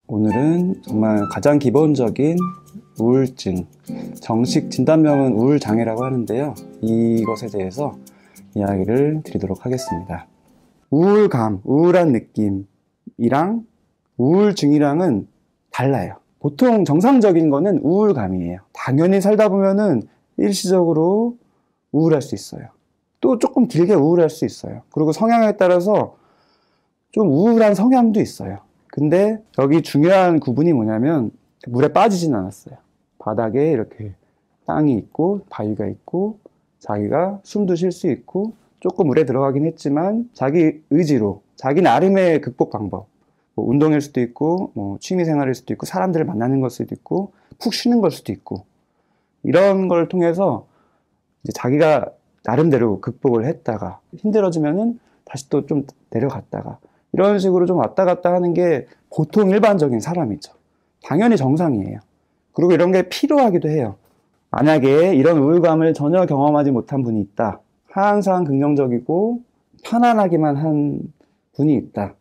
오늘은 정말 가장 기본적인 우울증, 정식 진단명은 우울장애라고 하는데요. 이것에 대해서 이야기를 드리도록 하겠습니다. 우울감, 우울한 느낌이랑 우울증이랑은 달라요. 보통 정상적인 거는 우울감이에요. 당연히 살다 보면은 일시적으로 우울할 수 있어요. 또 조금 길게 우울할 수 있어요. 그리고 성향에 따라서 좀 우울한 성향도 있어요. 근데 여기 중요한 구분이 뭐냐면 물에 빠지진 않았어요. 바닥에 이렇게 땅이 있고 바위가 있고 자기가 숨도 쉴 수 있고 조금 물에 들어가긴 했지만 자기 의지로 자기 나름의 극복 방법, 뭐 운동일 수도 있고 뭐 취미생활일 수도 있고 사람들을 만나는 걸 수도 있고 푹 쉬는 걸 수도 있고 이런 걸 통해서 이제 자기가 나름대로 극복을 했다가 힘들어지면은 다시 또 좀 내려갔다가 이런 식으로 좀 왔다 갔다 하는 게 보통 일반적인 사람이죠. 당연히 정상이에요. 그리고 이런 게 필요하기도 해요. 만약에 이런 우울감을 전혀 경험하지 못한 분이 있다. 항상 긍정적이고 편안하기만 한 분이 있다.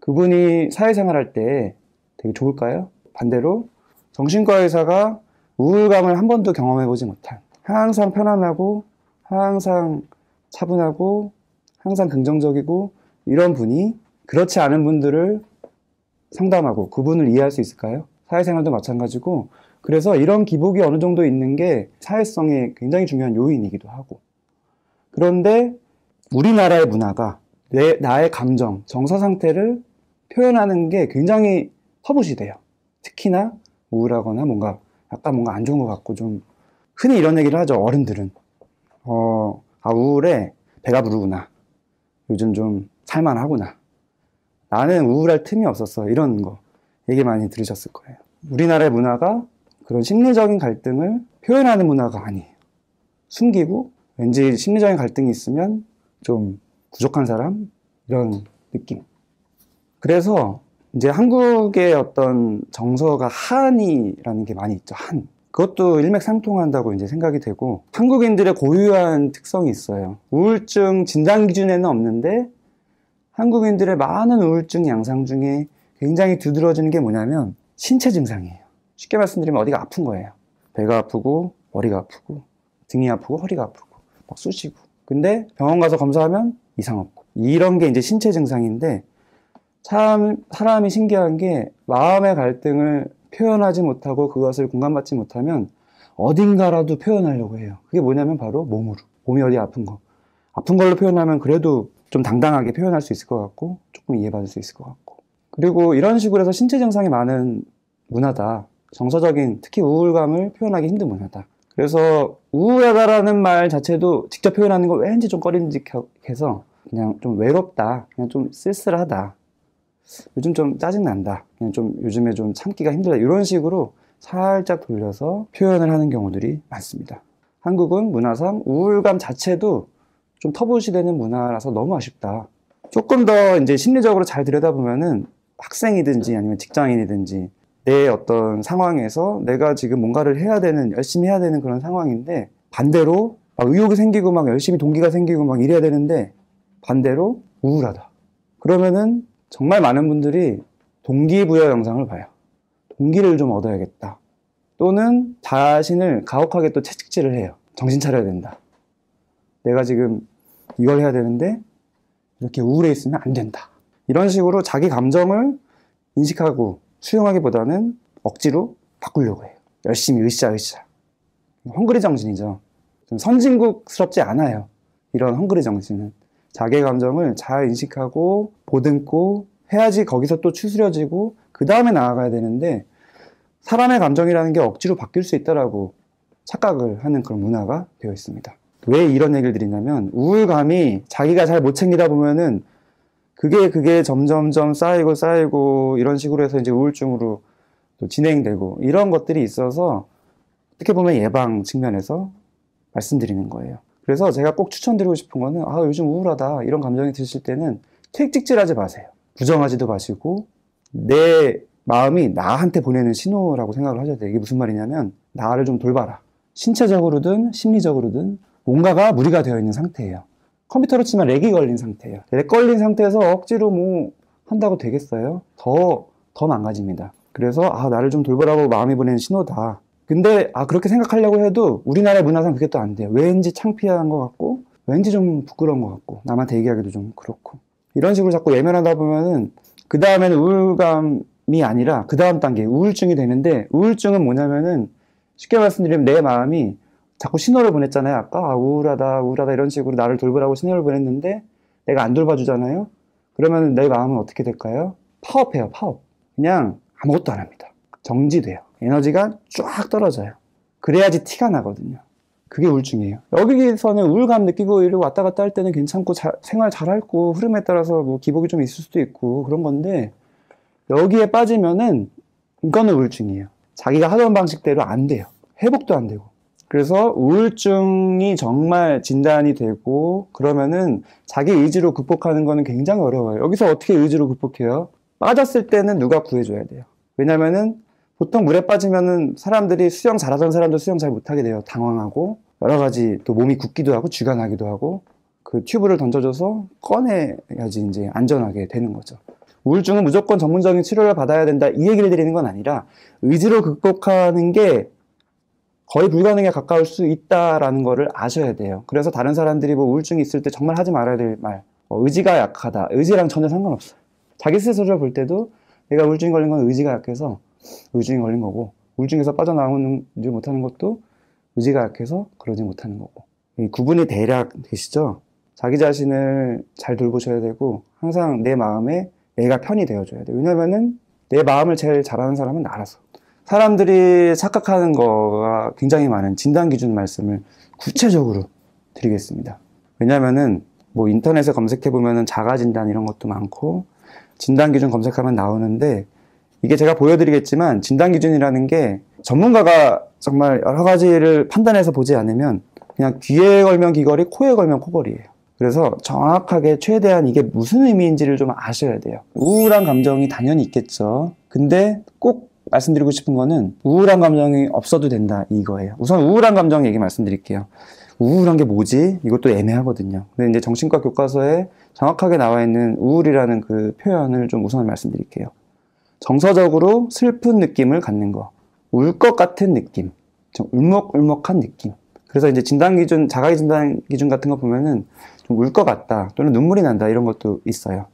그분이 사회생활할 때 되게 좋을까요? 반대로 정신과 의사가 우울감을 한 번도 경험해보지 못한 항상 편안하고 항상 차분하고 항상 긍정적이고 이런 분이 그렇지 않은 분들을 상담하고 그분을 이해할 수 있을까요? 사회생활도 마찬가지고 그래서 이런 기복이 어느 정도 있는 게 사회성에 굉장히 중요한 요인이기도 하고 그런데 우리나라의 문화가 나의 감정, 정서 상태를 표현하는 게 굉장히 터부시돼요. 특히나 우울하거나 약간 뭔가 안 좋은 것 같고 좀 흔히 이런 얘기를 하죠. 어른들은 우울해 배가 부르구나. 요즘 좀 살만하구나. 나는 우울할 틈이 없었어. 이런 거 얘기 많이 들으셨을 거예요. 우리나라의 문화가 그런 심리적인 갈등을 표현하는 문화가 아니에요. 숨기고 왠지 심리적인 갈등이 있으면 좀 부족한 사람? 이런 느낌. 그래서 이제 한국의 어떤 정서가 한이라는 게 많이 있죠. 한. 그것도 일맥상통한다고 이제 생각이 되고 한국인들의 고유한 특성이 있어요. 우울증 진단 기준에는 없는데 한국인들의 많은 우울증 양상 중에 굉장히 두드러지는 게 뭐냐면 신체 증상이에요. 쉽게 말씀드리면 어디가 아픈 거예요. 배가 아프고 머리가 아프고 등이 아프고 허리가 아프고 막 쑤시고 근데 병원 가서 검사하면 이상 없고 이런 게 이제 신체 증상인데 참 사람이 신기한 게 마음의 갈등을 표현하지 못하고 그것을 공감받지 못하면 어딘가라도 표현하려고 해요. 그게 뭐냐면 바로 몸으로. 몸이 어디 아픈 거. 아픈 걸로 표현하면 그래도 좀 당당하게 표현할 수 있을 것 같고 조금 이해받을 수 있을 것 같고 그리고 이런 식으로 해서 신체 증상이 많은 문화다. 정서적인 특히 우울감을 표현하기 힘든 문화다. 그래서 우울하다라는 말 자체도 직접 표현하는 거 왠지 좀 꺼림직해서 그냥 좀 외롭다. 그냥 좀 쓸쓸하다. 요즘 좀 짜증난다. 그냥 좀 요즘에 좀 참기가 힘들다. 이런 식으로 살짝 돌려서 표현을 하는 경우들이 많습니다. 한국은 문화상 우울감 자체도 좀 터부시되는 문화라서 너무 아쉽다. 조금 더 이제 심리적으로 잘 들여다보면은 학생이든지 아니면 직장인이든지 내 어떤 상황에서 내가 지금 뭔가를 해야 되는, 열심히 해야 되는 그런 상황인데 반대로 막 의욕이 생기고 막 열심히 동기가 생기고 막 이래야 되는데 반대로 우울하다. 그러면은 정말 많은 분들이 동기부여 영상을 봐요. 동기를 좀 얻어야겠다. 또는 자신을 가혹하게 또 채찍질을 해요. 정신 차려야 된다. 내가 지금 이걸 해야 되는데 이렇게 우울해 있으면 안 된다. 이런 식으로 자기 감정을 인식하고 수용하기보다는 억지로 바꾸려고 해요. 열심히 으쌰으쌰. 헝그리 정신이죠. 좀 선진국스럽지 않아요. 이런 헝그리 정신은. 자기 감정을 잘 인식하고 보듬고 해야지 거기서 또 추스려지고 그 다음에 나아가야 되는데 사람의 감정이라는 게 억지로 바뀔 수 있다라고 착각을 하는 그런 문화가 되어 있습니다. 왜 이런 얘기를 드리냐면 우울감이 자기가 잘 못 챙기다 보면은 그게 점점점 쌓이고 이런 식으로 해서 이제 우울증으로 또 진행되고 이런 것들이 있어서 어떻게 보면 예방 측면에서 말씀드리는 거예요. 그래서 제가 꼭 추천드리고 싶은 거는 요즘 우울하다 이런 감정이 드실 때는 채찍질하지 마세요. 부정하지도 마시고 내 마음이 나한테 보내는 신호라고 생각을 하셔야 돼요. 이게 무슨 말이냐면 나를 좀 돌봐라. 신체적으로든 심리적으로든 뭔가가 무리가 되어 있는 상태예요. 컴퓨터로 치면 렉이 걸린 상태예요. 렉 걸린 상태에서 억지로 뭐 한다고 되겠어요? 더 더 망가집니다. 그래서 나를 좀 돌보라고 마음이 보내는 신호다. 근데 그렇게 생각하려고 해도 우리나라의 문화상 그게 또 안 돼요. 왠지 창피한 것 같고 왠지 좀 부끄러운 것 같고 남한테 얘기하기도 좀 그렇고 이런 식으로 자꾸 외면하다 보면은 그 다음에는 우울감이 아니라 그 다음 단계 우울증이 되는데, 우울증은 뭐냐면은 쉽게 말씀드리면 내 마음이 자꾸 신호를 보냈잖아요. 아까 우울하다 이런 식으로 나를 돌보라고 신호를 보냈는데 내가 안 돌봐주잖아요. 그러면 내 마음은 어떻게 될까요? 파업해요. 파업. 그냥 아무것도 안 합니다. 정지돼요. 에너지가 쫙 떨어져요. 그래야지 티가 나거든요. 그게 우울증이에요. 여기서는 우울감 느끼고 이러고 왔다 갔다 할 때는 괜찮고 생활 잘하고 흐름에 따라서 뭐 기복이 좀 있을 수도 있고 그런 건데, 여기에 빠지면은 이거는 우울증이에요. 자기가 하던 방식대로 안 돼요. 회복도 안 되고. 그래서 우울증이 정말 진단이 되고 그러면은 자기 의지로 극복하는 거는 굉장히 어려워요. 여기서 어떻게 의지로 극복해요? 빠졌을 때는 누가 구해줘야 돼요. 왜냐면은 보통 물에 빠지면은 사람들이 수영 잘하던 사람도 수영 잘 못하게 돼요. 당황하고 여러 가지 또 몸이 굳기도 하고 쥐가 나기도 하고, 그 튜브를 던져줘서 꺼내야지 이제 안전하게 되는 거죠. 우울증은 무조건 전문적인 치료를 받아야 된다 이 얘기를 드리는 건 아니라 의지로 극복하는 게 거의 불가능에 가까울 수 있다라는 거를 아셔야 돼요. 그래서 다른 사람들이 뭐 우울증이 있을 때 정말 하지 말아야 될 말, 의지가 약하다. 의지랑 전혀 상관없어요. 자기 스스로를 볼 때도 내가 우울증이 걸린 건 의지가 약해서 우울증이 걸린 거고, 우울증에서 빠져나오지 못하는 것도 의지가 약해서 그러지 못하는 거고. 이 구분이 대략 되시죠? 자기 자신을 잘 돌보셔야 되고 항상 내 마음에 내가 편이 되어줘야 돼요. 왜냐면은 내 마음을 제일 잘하는 사람은 나라서. 사람들이 착각하는 거가 굉장히 많은 진단 기준 말씀을 구체적으로 드리겠습니다. 왜냐면은 뭐 인터넷에 검색해보면은 자가진단 이런 것도 많고 진단 기준 검색하면 나오는데, 이게 제가 보여드리겠지만 진단 기준이라는 게 전문가가 정말 여러 가지를 판단해서 보지 않으면 그냥 귀에 걸면 귀걸이, 코에 걸면 코걸이에요. 그래서 정확하게 최대한 이게 무슨 의미인지를 좀 아셔야 돼요. 우울한 감정이 당연히 있겠죠. 근데 꼭 말씀드리고 싶은 거는 우울한 감정이 없어도 된다 이거예요. 우선 우울한 감정 얘기 말씀드릴게요. 우울한 게 뭐지? 이것도 애매하거든요. 근데 이제 정신과 교과서에 정확하게 나와 있는 우울이라는 그 표현을 좀 우선 말씀드릴게요. 정서적으로 슬픈 느낌을 갖는 거, 울 것 같은 느낌, 좀 울먹울먹한 느낌. 그래서 이제 진단 기준, 자가 진단 기준 같은 거 보면은 좀 울 것 같다 또는 눈물이 난다 이런 것도 있어요.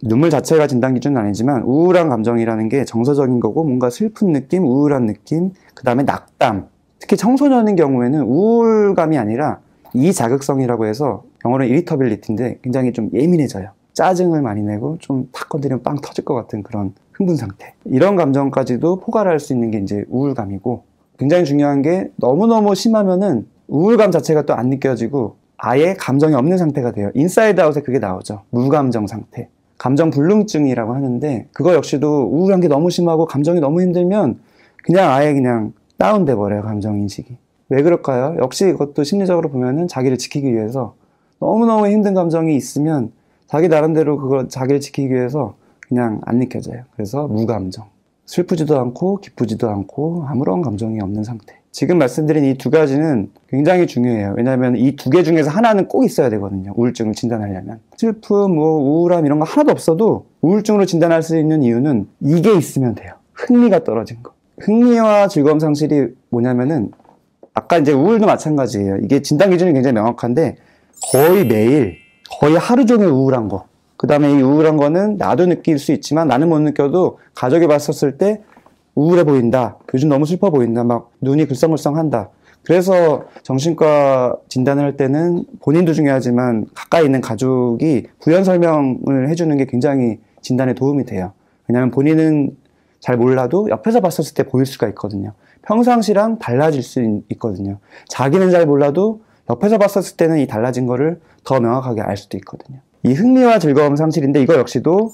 눈물 자체가 진단 기준은 아니지만 우울한 감정이라는 게 정서적인 거고, 뭔가 슬픈 느낌, 우울한 느낌, 그 다음에 낙담. 특히 청소년인 경우에는 우울감이 아니라 이자극성이라고 해서 영어로는 irritability인데 굉장히 좀 예민해져요. 짜증을 많이 내고 좀 탁 건드리면 빵 터질 것 같은 그런 흥분 상태. 이런 감정까지도 포괄할 수 있는 게 이제 우울감이고, 굉장히 중요한 게 너무너무 심하면은 우울감 자체가 또 안 느껴지고 아예 감정이 없는 상태가 돼요. 인사이드 아웃에 그게 나오죠. 무감정 상태. 감정 불능증이라고 하는데, 그거 역시도 우울한 게 너무 심하고 감정이 너무 힘들면 그냥 아예 그냥 다운돼 버려요. 감정 인식이. 왜 그럴까요? 역시 이것도 심리적으로 보면은 자기를 지키기 위해서 너무너무 힘든 감정이 있으면 자기 나름대로 그걸 자기를 지키기 위해서 그냥 안 느껴져요. 그래서 무감정. 슬프지도 않고 기쁘지도 않고 아무런 감정이 없는 상태. 지금 말씀드린 이 두 가지는 굉장히 중요해요. 왜냐하면 이 두 개 중에서 하나는 꼭 있어야 되거든요. 우울증을 진단하려면. 슬픔, 우울함 이런 거 하나도 없어도 우울증으로 진단할 수 있는 이유는 이게 있으면 돼요. 흥미가 떨어진 거. 흥미와 즐거움 상실이 뭐냐면은 아까 이제 우울도 마찬가지예요. 이게 진단 기준이 굉장히 명확한데 거의 매일, 거의 하루 종일 우울한 거. 그 다음에 이 우울한 거는 나도 느낄 수 있지만 나는 못 느껴도 가족이 봤었을 때 우울해 보인다. 요즘 너무 슬퍼 보인다. 막 눈이 글썽글썽한다. 그래서 정신과 진단을 할 때는 본인도 중요하지만 가까이 있는 가족이 부연 설명을 해주는 게 굉장히 진단에 도움이 돼요. 왜냐하면 본인은 잘 몰라도 옆에서 봤었을 때 보일 수가 있거든요. 평상시랑 달라질 수 있거든요. 자기는 잘 몰라도 옆에서 봤었을 때는 이 달라진 거를 더 명확하게 알 수도 있거든요. 이 흥미와 즐거움 상실인데 이거 역시도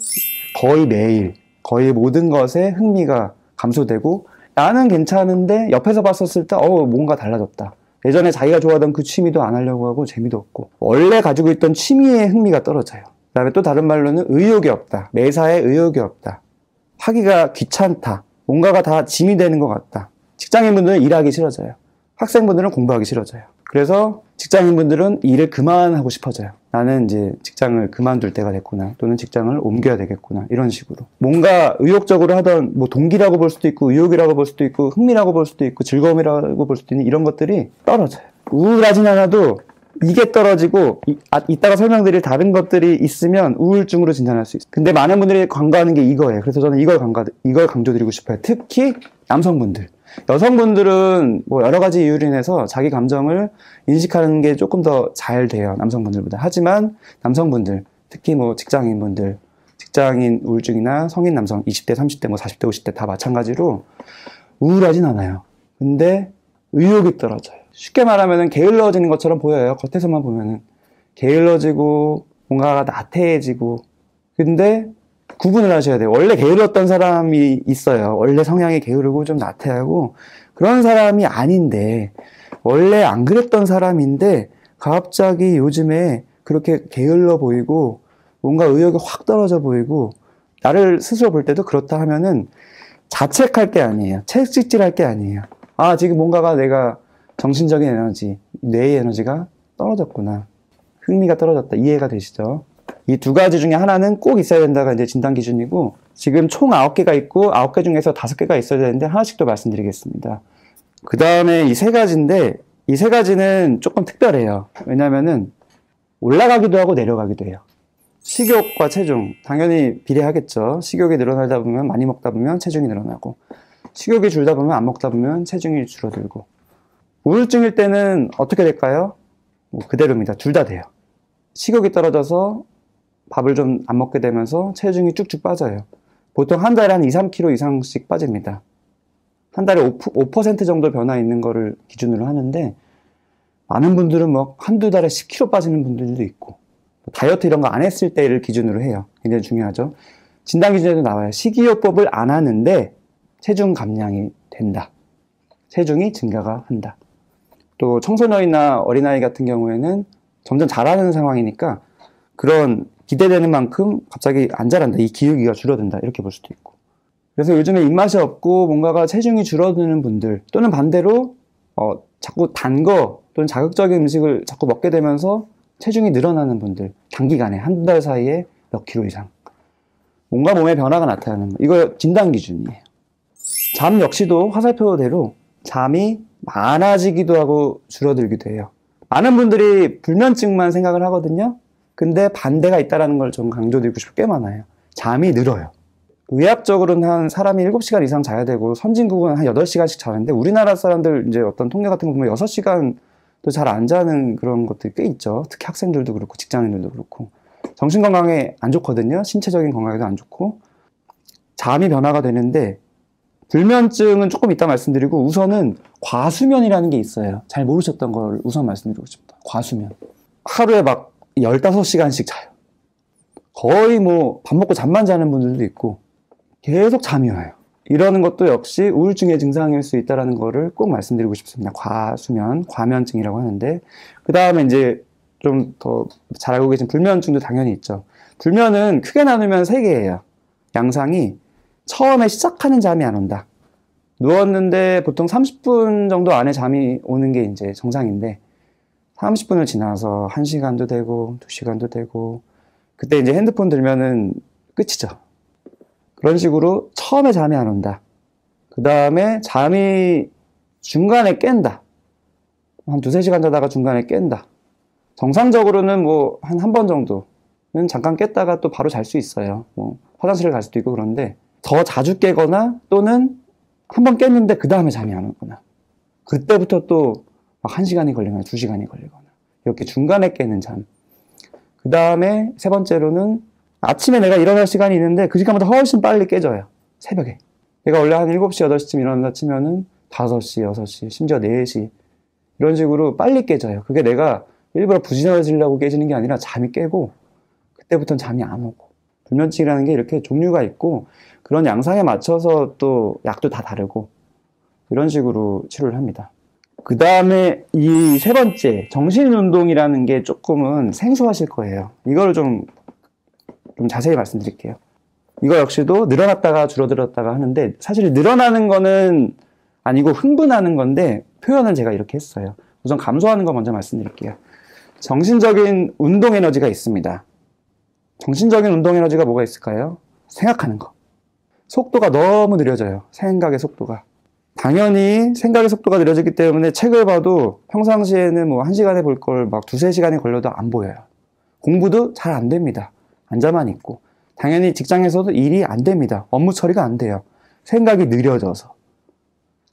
거의 매일, 거의 모든 것에 흥미가 감소되고 나는 괜찮은데 옆에서 봤었을 때 뭔가 달라졌다. 예전에 자기가 좋아하던 그 취미도 안 하려고 하고 재미도 없고 원래 가지고 있던 취미에 흥미가 떨어져요. 그 다음에 또 다른 말로는 의욕이 없다. 매사에 의욕이 없다. 하기가 귀찮다. 뭔가가 다 짐이 되는 것 같다. 직장인분들은 일하기 싫어져요. 학생분들은 공부하기 싫어져요. 그래서 직장인분들은 일을 그만하고 싶어져요. 나는 이제 직장을 그만둘 때가 됐구나. 또는 직장을 옮겨야 되겠구나. 이런 식으로. 뭔가 의욕적으로 하던 뭐 동기라고 볼 수도 있고 의욕이라고 볼 수도 있고 흥미라고 볼 수도 있고 즐거움이라고 볼 수도 있는 이런 것들이 떨어져요. 우울하진 않아도 이게 떨어지고 이따가 설명드릴 다른 것들이 있으면 우울증으로 진단할 수 있어요. 근데 많은 분들이 간과하는 게 이거예요. 그래서 저는 이걸 강조드리고 싶어요. 특히 남성분들. 여성분들은 뭐 여러 가지 이유로 인해서 자기 감정을 인식하는 게 조금 더 잘 돼요. 남성분들보다. 하지만 남성분들, 특히 뭐 직장인분들, 직장인 우울증이나 성인 남성 20대, 30대, 뭐 40대, 50대 다 마찬가지로 우울하진 않아요. 근데 의욕이 떨어져요. 쉽게 말하면 게을러지는 것처럼 보여요. 겉에서만 보면은. 게을러지고 뭔가가 나태해지고. 근데 구분을 하셔야 돼요. 원래 게을렀던 사람이 있어요. 원래 성향이 게으르고 좀 나태하고 그런 사람이 아닌데 원래 안 그랬던 사람인데 갑자기 요즘에 그렇게 게을러 보이고 뭔가 의욕이 확 떨어져 보이고 나를 스스로 볼 때도 그렇다 하면은 자책할 게 아니에요. 채찍질할 게 아니에요. 아, 지금 뭔가가 내가 정신적인 에너지, 뇌의 에너지가 떨어졌구나. 흥미가 떨어졌다. 이해가 되시죠? 이 두 가지 중에 하나는 꼭 있어야 된다가 이제 진단 기준이고 지금 총 9개가 있고 9개 중에서 5개가 있어야 되는데 하나씩 더 말씀드리겠습니다. 그 다음에 이 3가지인데 이 3가지는 조금 특별해요. 왜냐면은 올라가기도 하고 내려가기도 해요. 식욕과 체중 당연히 비례하겠죠. 식욕이 늘어나다 보면 많이 먹다 보면 체중이 늘어나고 식욕이 줄다 보면 안 먹다 보면 체중이 줄어들고 우울증일 때는 어떻게 될까요? 뭐 그대로입니다. 둘 다 돼요. 식욕이 떨어져서 밥을 좀 안 먹게 되면서 체중이 쭉쭉 빠져요. 보통 한 달에 한 2, 3kg 이상씩 빠집니다. 한 달에 5% 정도 변화 있는 거를 기준으로 하는데 많은 분들은 뭐 한두 달에 10kg 빠지는 분들도 있고 다이어트 이런 거 안 했을 때를 기준으로 해요. 굉장히 중요하죠. 진단 기준에도 나와요. 식이요법을 안 하는데 체중 감량이 된다. 체중이 증가가 한다. 또 청소년이나 어린아이 같은 경우에는 점점 자라는 상황이니까 그런 기대되는 만큼 갑자기 안 자란다. 이 기울기가 줄어든다. 이렇게 볼 수도 있고. 그래서 요즘에 입맛이 없고 뭔가가 체중이 줄어드는 분들 또는 반대로 자꾸 단 거 또는 자극적인 음식을 자꾸 먹게 되면서 체중이 늘어나는 분들 단기간에 한두 달 사이에 몇 킬로 이상 뭔가 몸에 변화가 나타나는 거. 이거 진단 기준이에요. 잠 역시도 화살표대로 잠이 많아지기도 하고 줄어들기도 해요. 많은 분들이 불면증만 생각을 하거든요. 근데 반대가 있다는 걸 좀 강조드리고 싶은 게 꽤 많아요. 잠이 늘어요. 의학적으로는 한 사람이 7시간 이상 자야 되고 선진국은 한 8시간씩 자는데 우리나라 사람들 이제 어떤 통계 같은 거 보면 6시간도 잘 안 자는 그런 것들이 꽤 있죠. 특히 학생들도 그렇고 직장인들도 그렇고. 정신 건강에 안 좋거든요. 신체적인 건강에도 안 좋고. 잠이 변화가 되는데 불면증은 조금 이따 말씀드리고 우선은 과수면이라는 게 있어요. 잘 모르셨던 걸 우선 말씀드리고 싶다. 과수면. 하루에 막 15시간씩 자요. 거의 뭐 밥 먹고 잠만 자는 분들도 있고 계속 잠이 와요. 이러는 것도 역시 우울증의 증상일 수 있다는 거를 꼭 말씀드리고 싶습니다. 과수면, 과면증이라고 하는데 그 다음에 이제 좀 더 잘 알고 계신 불면증도 당연히 있죠. 불면은 크게 나누면 3개예요. 양상이 처음에 시작하는 잠이 안 온다. 누웠는데 보통 30분 정도 안에 잠이 오는 게 이제 정상인데 30분을 지나서 1시간도 되고 2시간도 되고 그때 이제 핸드폰 들면은 끝이죠. 그런 식으로 처음에 잠이 안 온다. 그 다음에 잠이 중간에 깬다. 한 2-3시간 자다가 중간에 깬다. 정상적으로는 뭐 한 번 정도는 잠깐 깼다가 또 바로 잘 수 있어요. 뭐 화장실을 갈 수도 있고 그런데 더 자주 깨거나 또는 한 번 깼는데 그 다음에 잠이 안 오거나 그때부터 또 막 1시간이 걸리거나 2시간이 걸리거나 이렇게 중간에 깨는 잠. 그 다음에 3번째로는 아침에 내가 일어날 시간이 있는데 그 시간보다 훨씬 빨리 깨져요. 새벽에. 내가 원래 한 7시, 8시쯤 일어난다 치면은 5시, 6시, 심지어 4시 이런 식으로 빨리 깨져요. 그게 내가 일부러 부지런해지려고 깨지는 게 아니라 잠이 깨고 그때부터는 잠이 안 오고. 불면증이라는 게 이렇게 종류가 있고 그런 양상에 맞춰서 또 약도 다 다르고 이런 식으로 치료를 합니다. 그 다음에 이 3번째 정신운동이라는 게 조금은 생소하실 거예요. 이걸 좀 자세히 말씀드릴게요. 이거 역시도 늘어났다가 줄어들었다가 하는데 사실 늘어나는 거는 아니고 흥분하는 건데 표현은 제가 이렇게 했어요. 우선 감소하는 거 먼저 말씀드릴게요. 정신적인 운동 에너지가 있습니다. 정신적인 운동 에너지가 뭐가 있을까요? 생각하는 거. 속도가 너무 느려져요. 생각의 속도가. 당연히 생각의 속도가 느려지기 때문에 책을 봐도 평상시에는 뭐 1시간에 볼 걸 막 2-3시간이 걸려도 안 보여요. 공부도 잘 안 됩니다. 앉아만 있고. 당연히 직장에서도 일이 안 됩니다. 업무 처리가 안 돼요. 생각이 느려져서.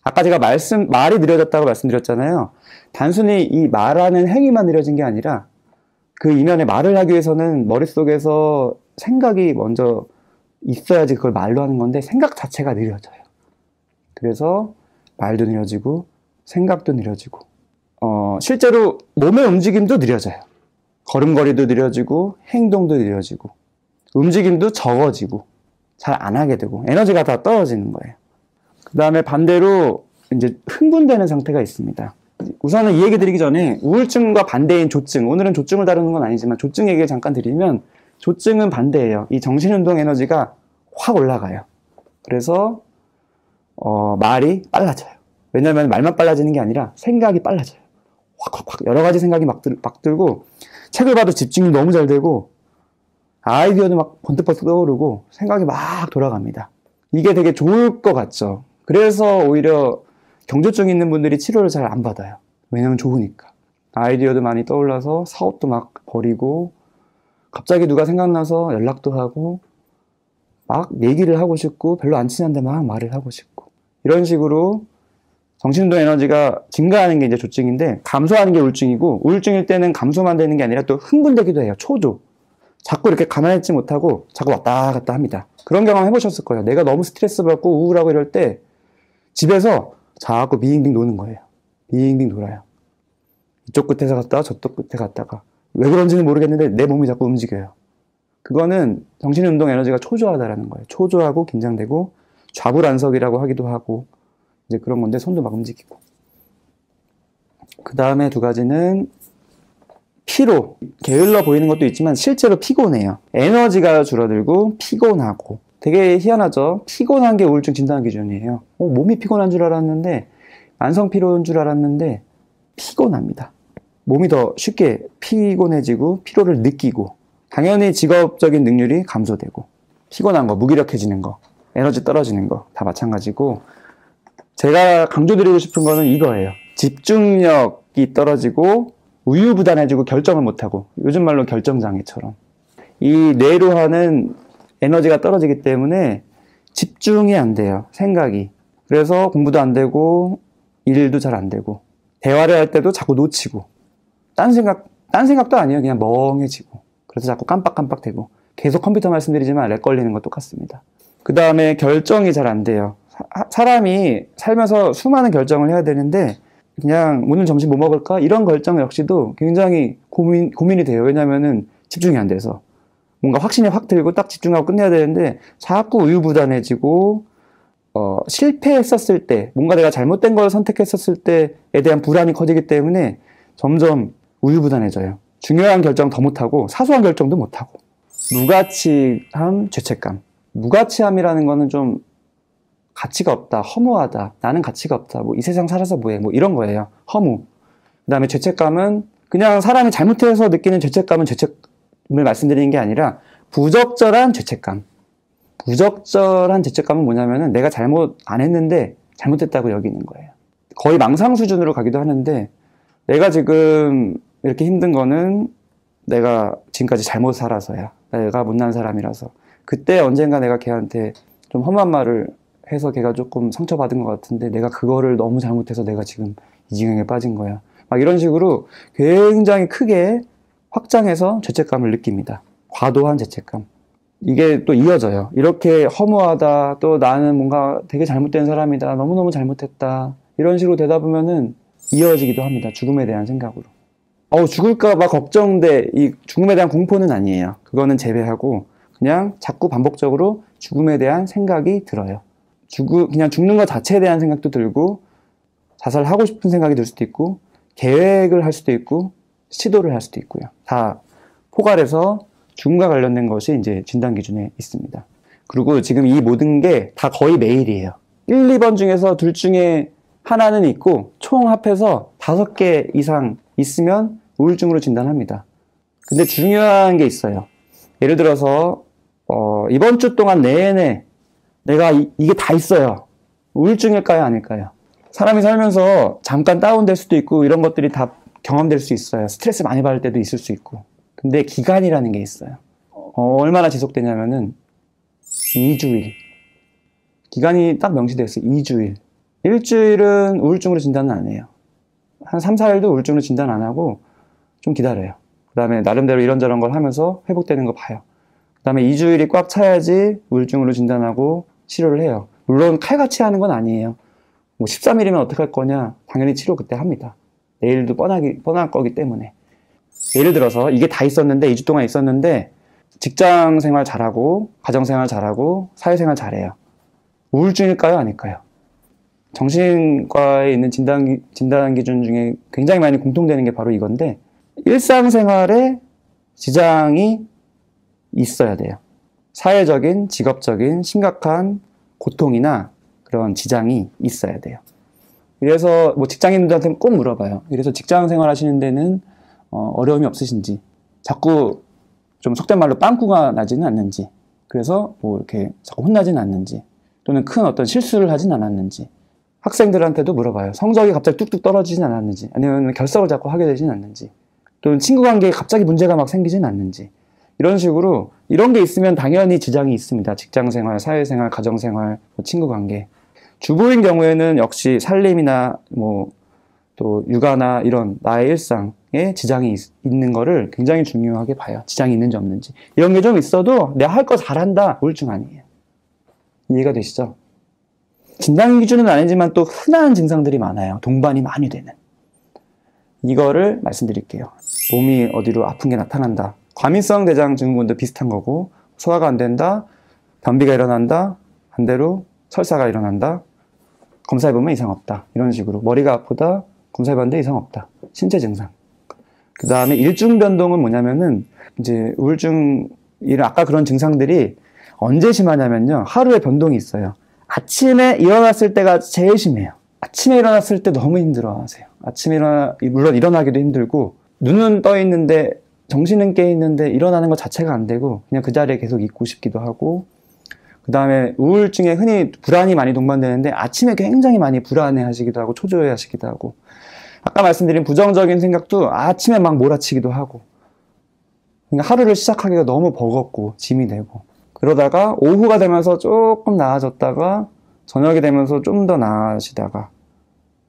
아까 제가 말이 느려졌다고 말씀드렸잖아요. 단순히 이 말하는 행위만 느려진 게 아니라 그 이면에 말을 하기 위해서는 머릿속에서 생각이 먼저 있어야지 그걸 말로 하는 건데 생각 자체가 느려져요. 그래서 말도 느려지고 생각도 느려지고 실제로 몸의 움직임도 느려져요. 걸음걸이도 느려지고 행동도 느려지고 움직임도 적어지고 잘 안 하게 되고 에너지가 다 떨어지는 거예요. 그 다음에 반대로 이제 흥분되는 상태가 있습니다. 우선은 이 얘기 드리기 전에 우울증과 반대인 조증, 오늘은 조증을 다루는 건 아니지만 조증 얘기를 잠깐 드리면 조증은 반대예요. 이 정신운동 에너지가 확 올라가요. 그래서 말이 빨라져요. 왜냐하면 말만 빨라지는 게 아니라 생각이 빨라져요. 확 여러 가지 생각이 막 들고 책을 봐도 집중이 너무 잘 되고 아이디어도 막 번뜩번뜩 떠오르고 생각이 막 돌아갑니다. 이게 되게 좋을 것 같죠. 그래서 오히려 경조증 있는 분들이 치료를 잘 안 받아요. 왜냐면 좋으니까. 아이디어도 많이 떠올라서 사업도 막 벌이고 갑자기 누가 생각나서 연락도 하고 막 얘기를 하고 싶고 별로 안 친한데 막 말을 하고 싶고 이런 식으로 정신운동 에너지가 증가하는 게 이제 조증인데 감소하는 게 우울증이고 우울증일 때는 감소만 되는 게 아니라 또 흥분되기도 해요. 초조. 자꾸 이렇게 가만히 있지 못하고 자꾸 왔다 갔다 합니다. 그런 경험 해보셨을 거예요. 내가 너무 스트레스 받고 우울하고 이럴 때 집에서 자꾸 빙빙 노는 거예요. 빙빙 돌아요. 이쪽 끝에서 갔다가 저쪽 끝에 갔다가 왜 그런지는 모르겠는데 내 몸이 자꾸 움직여요. 그거는 정신운동 에너지가 초조하다라는 거예요. 초조하고 긴장되고 좌불안석이라고 하기도 하고 이제 그런 건데 손도 막 움직이고. 그 다음에 두 가지는 피로. 게을러 보이는 것도 있지만 실제로 피곤해요. 에너지가 줄어들고 피곤하고. 되게 희한하죠? 피곤한 게 우울증 진단 기준이에요. 몸이 피곤한 줄 알았는데 만성 피로인 줄 알았는데 피곤합니다. 몸이 더 쉽게 피곤해지고 피로를 느끼고 당연히 직업적인 능률이 감소되고 피곤한 거, 무기력해지는 거, 에너지 떨어지는 거 다 마찬가지고 제가 강조드리고 싶은 거는 이거예요. 집중력이 떨어지고 우유부단해지고 결정을 못하고 요즘 말로 결정장애처럼 이 뇌로 하는 에너지가 떨어지기 때문에 집중이 안 돼요. 생각이. 그래서 공부도 안 되고 일도 잘 안 되고 대화를 할 때도 자꾸 놓치고 딴 생각도 아니에요. 그냥 멍해지고 그래서 자꾸 깜빡깜빡 되고 계속 컴퓨터 말씀드리지만 렉 걸리는 거 똑같습니다. 그 다음에 결정이 잘 안 돼요. 사람이 살면서 수많은 결정을 해야 되는데 그냥 오늘 점심 뭐 먹을까? 이런 결정 역시도 굉장히 고민이 돼요. 왜냐면은 집중이 안 돼서 뭔가 확신이 확 들고 딱 집중하고 끝내야 되는데 자꾸 우유부단해지고 실패했었을 때 뭔가 내가 잘못된 걸 선택했었을 때에 대한 불안이 커지기 때문에 점점 우유부단해져요. 중요한 결정 더 못하고 사소한 결정도 못하고 무가치함, 죄책감. 무가치함이라는 거는 좀 가치가 없다, 허무하다, 나는 가치가 없다, 뭐 이 세상 살아서 뭐해, 뭐 이런 거예요. 허무. 그 다음에 죄책감은 그냥 사람이 잘못해서 느끼는 죄책감은 죄책감을 말씀드리는 게 아니라 부적절한 죄책감. 부적절한 죄책감은 뭐냐면은 내가 잘못 안 했는데 잘못했다고 여기는 거예요. 거의 망상 수준으로 가기도 하는데 내가 지금 이렇게 힘든 거는 내가 지금까지 잘못 살아서야. 내가 못난 사람이라서. 그때 언젠가 내가 걔한테 좀 험한 말을 해서 걔가 조금 상처받은 것 같은데 내가 그거를 너무 잘못해서 내가 지금 이 지경에 빠진 거야. 막 이런 식으로 굉장히 크게 확장해서 죄책감을 느낍니다. 과도한 죄책감. 이게 또 이어져요. 이렇게 허무하다, 또 나는 뭔가 되게 잘못된 사람이다, 너무너무 잘못했다 이런 식으로 되다 보면은 이어지기도 합니다. 죽음에 대한 생각으로. 죽을까봐 걱정돼. 이 죽음에 대한 공포는 아니에요. 그거는 제외하고 그냥 자꾸 반복적으로 죽음에 대한 생각이 들어요. 그냥 죽는 것 자체에 대한 생각도 들고 자살하고 싶은 생각이 들 수도 있고 계획을 할 수도 있고 시도를 할 수도 있고요. 다 포괄해서 죽음과 관련된 것이 이제 진단 기준에 있습니다. 그리고 지금 이 모든 게 다 거의 매일이에요. 1, 2번 중에서 둘 중에 하나는 있고 총 합해서 5개 이상 있으면 우울증으로 진단합니다. 근데 중요한 게 있어요. 예를 들어서 이번 주 동안 내내 내가 이게 다 있어요. 우울증일까요? 아닐까요? 사람이 살면서 잠깐 다운될 수도 있고 이런 것들이 다 경험될 수 있어요. 스트레스 많이 받을 때도 있을 수 있고. 근데 기간이라는 게 있어요. 얼마나 지속되냐면은 2주일. 기간이 딱 명시되어 있어요. 2주일. 일주일은 우울증으로 진단은 안 해요. 한 3, 4일도 우울증으로 진단 안 하고 좀 기다려요. 그 다음에 나름대로 이런저런 걸 하면서 회복되는 거 봐요. 그 다음에 2주일이 꽉 차야지 우울증으로 진단하고 치료를 해요. 물론 칼같이 하는 건 아니에요. 뭐 13일이면 어떡할 거냐? 당연히 치료 그때 합니다. 내일도 뻔할 거기 때문에. 예를 들어서 이게 다 있었는데 2주 동안 있었는데 직장 생활 잘하고 가정 생활 잘하고 사회생활 잘해요. 우울증일까요? 아닐까요? 정신과에 있는 진단 기준 중에 굉장히 많이 공통되는 게 바로 이건데 일상생활에 지장이 있어야 돼요. 사회적인, 직업적인 심각한 고통이나 그런 지장이 있어야 돼요. 그래서 뭐 직장인들한테 꼭 물어봐요. 그래서 직장 생활 하시는 데는 어려움이 없으신지, 자꾸 좀 속된 말로 빵꾸가 나지는 않는지, 그래서 뭐 이렇게 자꾸 혼나지는 않는지, 또는 큰 어떤 실수를 하진 않았는지, 학생들한테도 물어봐요. 성적이 갑자기 뚝뚝 떨어지진 않았는지, 아니면 결석을 자꾸 하게 되진 않는지, 또는 친구 관계에 갑자기 문제가 막 생기진 않는지, 이런 식으로 이런 게 있으면 당연히 지장이 있습니다. 직장생활, 사회생활, 가정생활, 친구 관계. 주부인 경우에는 역시 살림이나 뭐 또 육아나 이런 나의 일상에 지장이 있는 거를 굉장히 중요하게 봐요. 지장이 있는지 없는지. 이런 게 좀 있어도 내가 할 거 잘한다. 우울증 아니에요. 이해가 되시죠? 진단 기준은 아니지만 또 흔한 증상들이 많아요. 동반이 많이 되는. 이거를 말씀드릴게요. 몸이 어디로 아픈 게 나타난다. 과민성 대장 증후군도 비슷한 거고, 소화가 안 된다, 변비가 일어난다, 반대로 설사가 일어난다, 검사해보면 이상 없다. 이런 식으로. 머리가 아프다, 검사해봤는데 이상 없다. 신체 증상. 그 다음에 일중 변동은 뭐냐면은, 이제 우울증, 아까 그런 증상들이 언제 심하냐면요. 하루에 변동이 있어요. 아침에 일어났을 때가 제일 심해요. 아침에 일어났을 때 너무 힘들어 하세요. 아침에 물론 일어나기도 힘들고, 눈은 떠 있는데, 정신은 깨 있는데 일어나는 것 자체가 안 되고, 그냥 그 자리에 계속 있고 싶기도 하고, 그 다음에 우울증에 흔히 불안이 많이 동반되는데, 아침에 굉장히 많이 불안해 하시기도 하고, 초조해 하시기도 하고, 아까 말씀드린 부정적인 생각도 아침에 막 몰아치기도 하고, 그러니까 하루를 시작하기가 너무 버겁고, 짐이 되고, 그러다가 오후가 되면서 조금 나아졌다가, 저녁이 되면서 좀 더 나아지다가,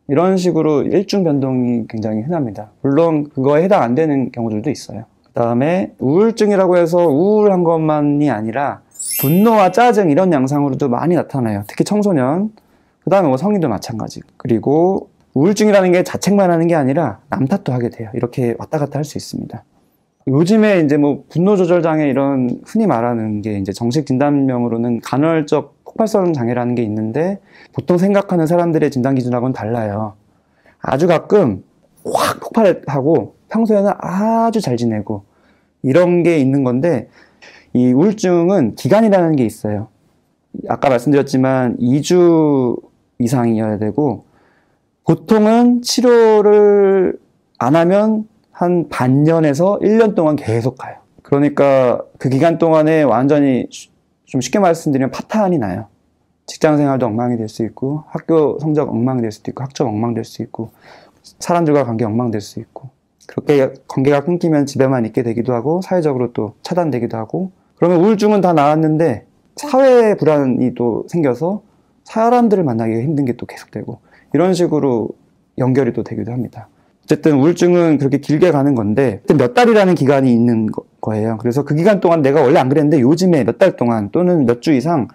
이런 식으로 일중 변동이 굉장히 흔합니다. 물론 그거에 해당 안 되는 경우들도 있어요. 그 다음에 우울증이라고 해서 우울한 것만이 아니라 분노와 짜증 이런 양상으로도 많이 나타나요. 특히 청소년, 그 다음에 뭐 성인도 마찬가지. 그리고 우울증이라는 게 자책만 하는 게 아니라 남 탓도 하게 돼요. 이렇게 왔다 갔다 할 수 있습니다. 요즘에 이제 뭐 분노 조절 장애 이런 흔히 말하는 게 이제 정식 진단명으로는 간헐적 폭발성 장애라는 게 있는데, 보통 생각하는 사람들의 진단 기준하고는 달라요. 아주 가끔 확 폭발하고 평소에는 아주 잘 지내고 이런 게 있는 건데, 이 우울증은 기간이라는 게 있어요. 아까 말씀드렸지만 2주 이상이어야 되고, 보통은 치료를 안 하면 한 반년에서 1년 동안 계속 가요. 그러니까 그 기간 동안에 완전히 좀 쉽게 말씀드리면 파탄이 나요. 직장 생활도 엉망이 될 수 있고, 학교 성적 엉망이 될 수도 있고, 학점 엉망 될 수 있고, 사람들과 관계 엉망 될 수 있고, 그렇게 관계가 끊기면 집에만 있게 되기도 하고, 사회적으로 또 차단되기도 하고, 그러면 우울증은 다 나았는데 사회 불안이 또 생겨서 사람들을 만나기가 힘든 게 또 계속되고, 이런 식으로 연결이 또 되기도 합니다. 어쨌든 우울증은 그렇게 길게 가는 건데 몇 달이라는 기간이 있는 거예요. 그래서 그 기간 동안 내가 원래 안 그랬는데 요즘에 몇 달 동안 또는 몇 주 이상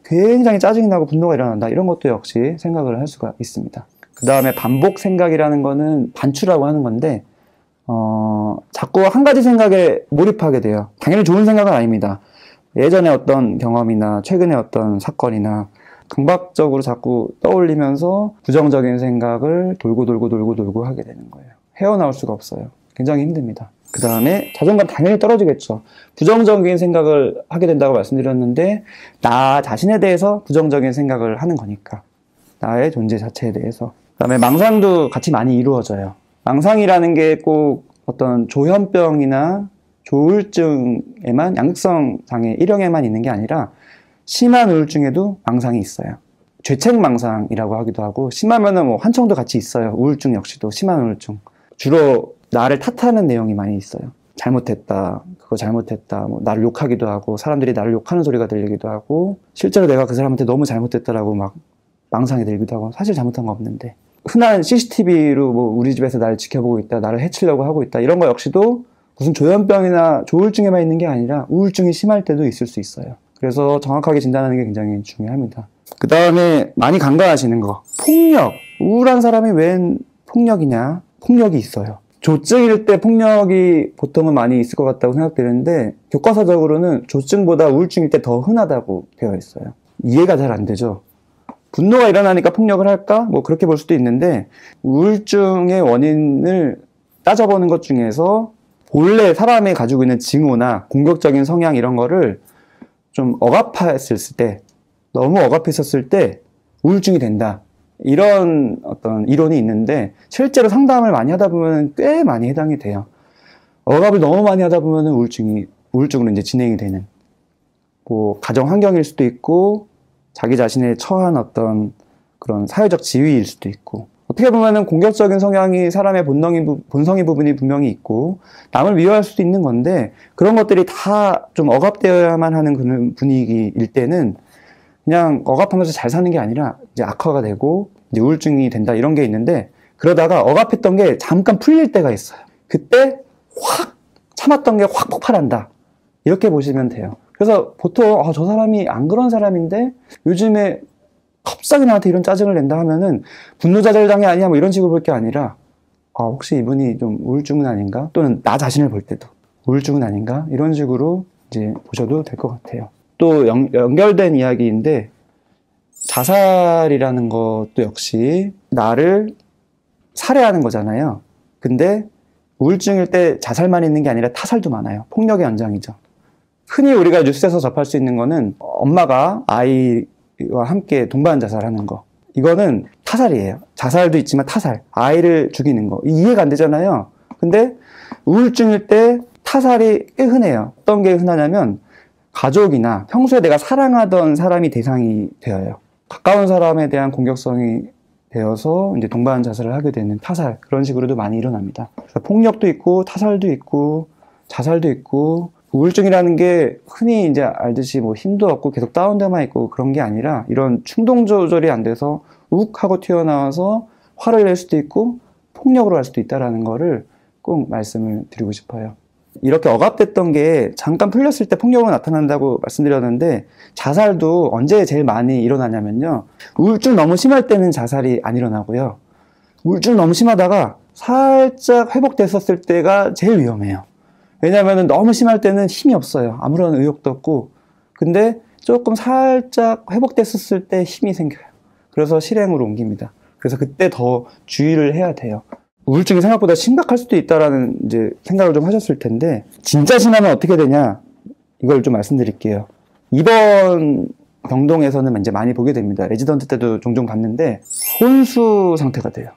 굉장히 짜증이 나고 분노가 일어난다. 이런 것도 역시 생각을 할 수가 있습니다. 그 다음에 반복 생각이라는 거는 반추라고 하는 건데, 자꾸 한 가지 생각에 몰입하게 돼요. 당연히 좋은 생각은 아닙니다. 예전에 어떤 경험이나 최근에 어떤 사건이나 강박적으로 자꾸 떠올리면서 부정적인 생각을 돌고 하게 되는 거예요. 헤어나올 수가 없어요. 굉장히 힘듭니다. 그 다음에 자존감 당연히 떨어지겠죠. 부정적인 생각을 하게 된다고 말씀드렸는데, 나 자신에 대해서 부정적인 생각을 하는 거니까. 나의 존재 자체에 대해서. 그다음에 망상도 같이 많이 이루어져요. 망상이라는 게 꼭 어떤 조현병이나 조울증에만, 양극성 장애 1형에만 있는 게 아니라 심한 우울증에도 망상이 있어요. 죄책 망상이라고 하기도 하고, 심하면은 뭐 환청도 같이 있어요. 우울증 역시도 심한 우울증. 주로 나를 탓하는 내용이 많이 있어요. 잘못했다, 그거 잘못했다, 뭐 나를 욕하기도 하고, 사람들이 나를 욕하는 소리가 들리기도 하고, 실제로 내가 그 사람한테 너무 잘못했다라고 막 망상이 들기도 하고, 사실 잘못한 거 없는데, 흔한 CCTV로 뭐 우리 집에서 나를 지켜보고 있다, 나를 해치려고 하고 있다, 이런 거 역시도 무슨 조현병이나 조울증에만 있는 게 아니라 우울증이 심할 때도 있을 수 있어요. 그래서 정확하게 진단하는 게 굉장히 중요합니다. 그 다음에 많이 간과하시는 거, 폭력. 우울한 사람이 웬 폭력이냐? 폭력이 있어요. 조증일 때 폭력이 보통은 많이 있을 것 같다고 생각되는데, 교과서적으로는 조증보다 우울증일 때 더 흔하다고 되어 있어요. 이해가 잘 안 되죠. 분노가 일어나니까 폭력을 할까? 뭐 그렇게 볼 수도 있는데, 우울증의 원인을 따져보는 것 중에서 본래 사람이 가지고 있는 징후나 공격적인 성향 이런 거를 좀 억압했을 때, 너무 억압했었을 때 우울증이 된다, 이런 어떤 이론이 있는데, 실제로 상담을 많이 하다 보면 꽤 많이 해당이 돼요. 억압을 너무 많이 하다 보면 우울증으로 이제 진행이 되는, 뭐 가정 환경일 수도 있고, 자기 자신에 처한 어떤 그런 사회적 지위일 수도 있고, 어떻게 보면은 공격적인 성향이 사람의 본성의 부분이 분명히 있고, 남을 미워할 수도 있는 건데, 그런 것들이 다 좀 억압되어야만 하는 그런 분위기일 때는 그냥 억압하면서 잘 사는 게 아니라 이제 악화가 되고 이제 우울증이 된다, 이런 게 있는데, 그러다가 억압했던 게 잠깐 풀릴 때가 있어요. 그때 확 참았던 게 확 폭발한다, 이렇게 보시면 돼요. 그래서 보통 저 사람이 안 그런 사람인데 요즘에 갑자기 나한테 이런 짜증을 낸다 하면은 분노자절장애 아니야, 뭐 이런 식으로 볼 게 아니라, 혹시 이분이 좀 우울증은 아닌가? 또는 나 자신을 볼 때도 우울증은 아닌가? 이런 식으로 이제 보셔도 될 것 같아요. 또 연결된 이야기인데, 자살이라는 것도 역시 나를 살해하는 거잖아요. 근데 우울증일 때 자살만 있는 게 아니라 타살도 많아요. 폭력의 연장이죠. 흔히 우리가 뉴스에서 접할 수 있는 거는 엄마가 아이와 함께 동반 자살하는 거. 이거는 타살이에요. 자살도 있지만 타살. 아이를 죽이는 거. 이해가 안 되잖아요. 근데 우울증일 때 타살이 꽤 흔해요. 어떤 게 흔하냐면, 가족이나 평소에 내가 사랑하던 사람이 대상이 되어요. 가까운 사람에 대한 공격성이 되어서 이제 동반 자살을 하게 되는 타살, 그런 식으로도 많이 일어납니다. 그래서 폭력도 있고, 타살도 있고, 자살도 있고, 우울증이라는 게 흔히 이제 알듯이 뭐 힘도 없고 계속 다운돼만 있고 그런 게 아니라, 이런 충동 조절이 안 돼서 욱 하고 튀어나와서 화를 낼 수도 있고 폭력으로 할 수도 있다는 거를 꼭 말씀을 드리고 싶어요. 이렇게 억압됐던 게 잠깐 풀렸을 때 폭력으로 나타난다고 말씀드렸는데, 자살도 언제 제일 많이 일어나냐면요, 우울증 너무 심할 때는 자살이 안 일어나고요, 우울증 너무 심하다가 살짝 회복됐었을 때가 제일 위험해요. 왜냐하면 너무 심할 때는 힘이 없어요. 아무런 의욕도 없고. 근데 조금 살짝 회복됐었을 때 힘이 생겨요. 그래서 실행으로 옮깁니다. 그래서 그때 더 주의를 해야 돼요. 우울증이 생각보다 심각할 수도 있다라는 이제 생각을 좀 하셨을 텐데, 진짜 심하면 어떻게 되냐, 이걸 좀 말씀드릴게요. 이번 병동에서는 이제 많이 보게 됩니다. 레지던트 때도 종종 봤는데, 혼수 상태가 돼요.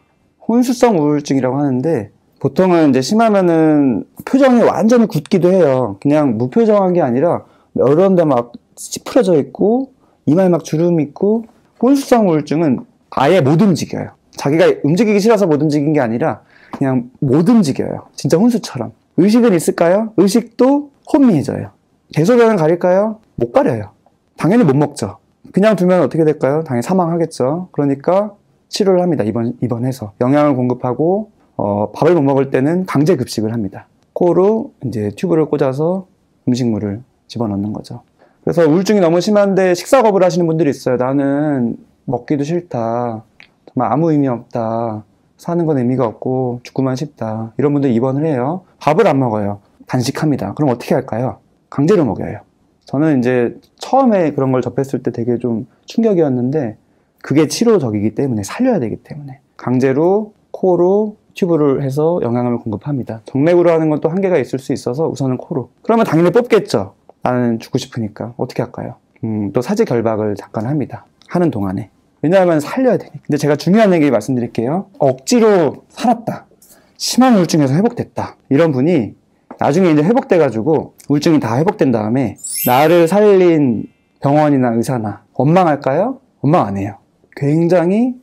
혼수성 우울증이라고 하는데, 보통은 이제 심하면은 표정이 완전히 굳기도 해요. 그냥 무표정한 게 아니라 여러 데 막 찌푸려져 있고, 이마에 막 주름이 있고. 혼수성 우울증은 아예 못 움직여요. 자기가 움직이기 싫어서 못 움직인 게 아니라 그냥 못 움직여요. 진짜 혼수처럼. 의식은 있을까요? 의식도 혼미해져요. 대소변은 가릴까요? 못 가려요. 당연히 못 먹죠. 그냥 두면 어떻게 될까요? 당연히 사망하겠죠. 그러니까 치료를 합니다. 입원해서 영양을 공급하고, 밥을 못 먹을 때는 강제 급식을 합니다. 코로 이제 튜브를 꽂아서 음식물을 집어넣는 거죠. 그래서 우울증이 너무 심한데 식사 거부를 하시는 분들이 있어요. 나는 먹기도 싫다, 정말 아무 의미 없다, 사는 건 의미가 없고 죽고만 싶다, 이런 분들 입원을 해요. 밥을 안 먹어요. 단식합니다. 그럼 어떻게 할까요? 강제로 먹여요. 저는 이제 처음에 그런 걸 접했을 때 되게 좀 충격이었는데, 그게 치료적이기 때문에, 살려야 되기 때문에 강제로 코로 튜브를 해서 영양을 공급합니다. 정맥으로 하는 건 또 한계가 있을 수 있어서 우선은 코로. 그러면 당연히 뽑겠죠. 나는 죽고 싶으니까. 어떻게 할까요? 또 사지 결박을 잠깐 합니다. 하는 동안에. 왜냐하면 살려야 되니까. 근데 제가 중요한 얘기 말씀드릴게요. 억지로 살았다. 심한 우울증에서 회복됐다. 이런 분이 나중에 이제 회복돼가지고 우울증이 다 회복된 다음에 나를 살린 병원이나 의사나 원망할까요? 원망 안 해요. 굉장히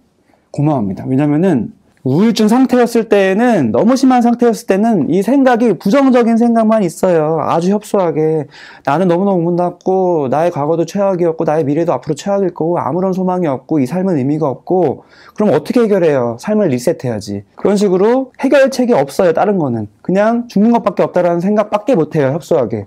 고마워합니다. 왜냐면은 우울증 상태였을 때는, 너무 심한 상태였을 때는 이 생각이 부정적인 생각만 있어요. 아주 협소하게. 나는 너무너무 못났고, 나의 과거도 최악이었고, 나의 미래도 앞으로 최악일 거고, 아무런 소망이 없고, 이 삶은 의미가 없고, 그럼 어떻게 해결해요? 삶을 리셋해야지. 그런 식으로 해결책이 없어요. 다른 거는. 그냥 죽는 것밖에 없다라는 생각밖에 못해요. 협소하게.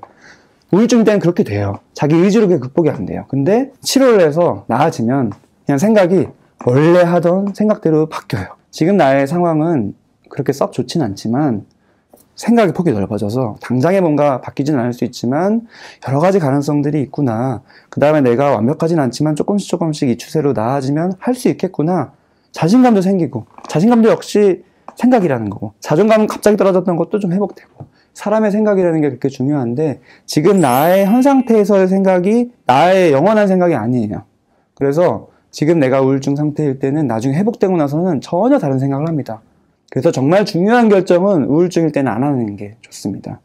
우울증 때는 그렇게 돼요. 자기 의지로 그게 극복이 안 돼요. 근데 치료를 해서 나아지면 그냥 생각이 원래 하던 생각대로 바뀌어요. 지금 나의 상황은 그렇게 썩 좋진 않지만 생각의 폭이 넓어져서 당장에 뭔가 바뀌진 않을 수 있지만 여러 가지 가능성들이 있구나. 그 다음에 내가 완벽하진 않지만 조금씩 이 추세로 나아지면 할 수 있겠구나. 자신감도 생기고, 자신감도 역시 생각이라는 거고, 자존감은 갑자기 떨어졌던 것도 좀 회복되고, 사람의 생각이라는 게 그렇게 중요한데 지금 나의 현 상태에서의 생각이 나의 영원한 생각이 아니에요. 그래서 지금 내가 우울증 상태일 때는 나중에 회복되고 나서는 전혀 다른 생각을 합니다. 그래서 정말 중요한 결정은 우울증일 때는 안 하는 게 좋습니다.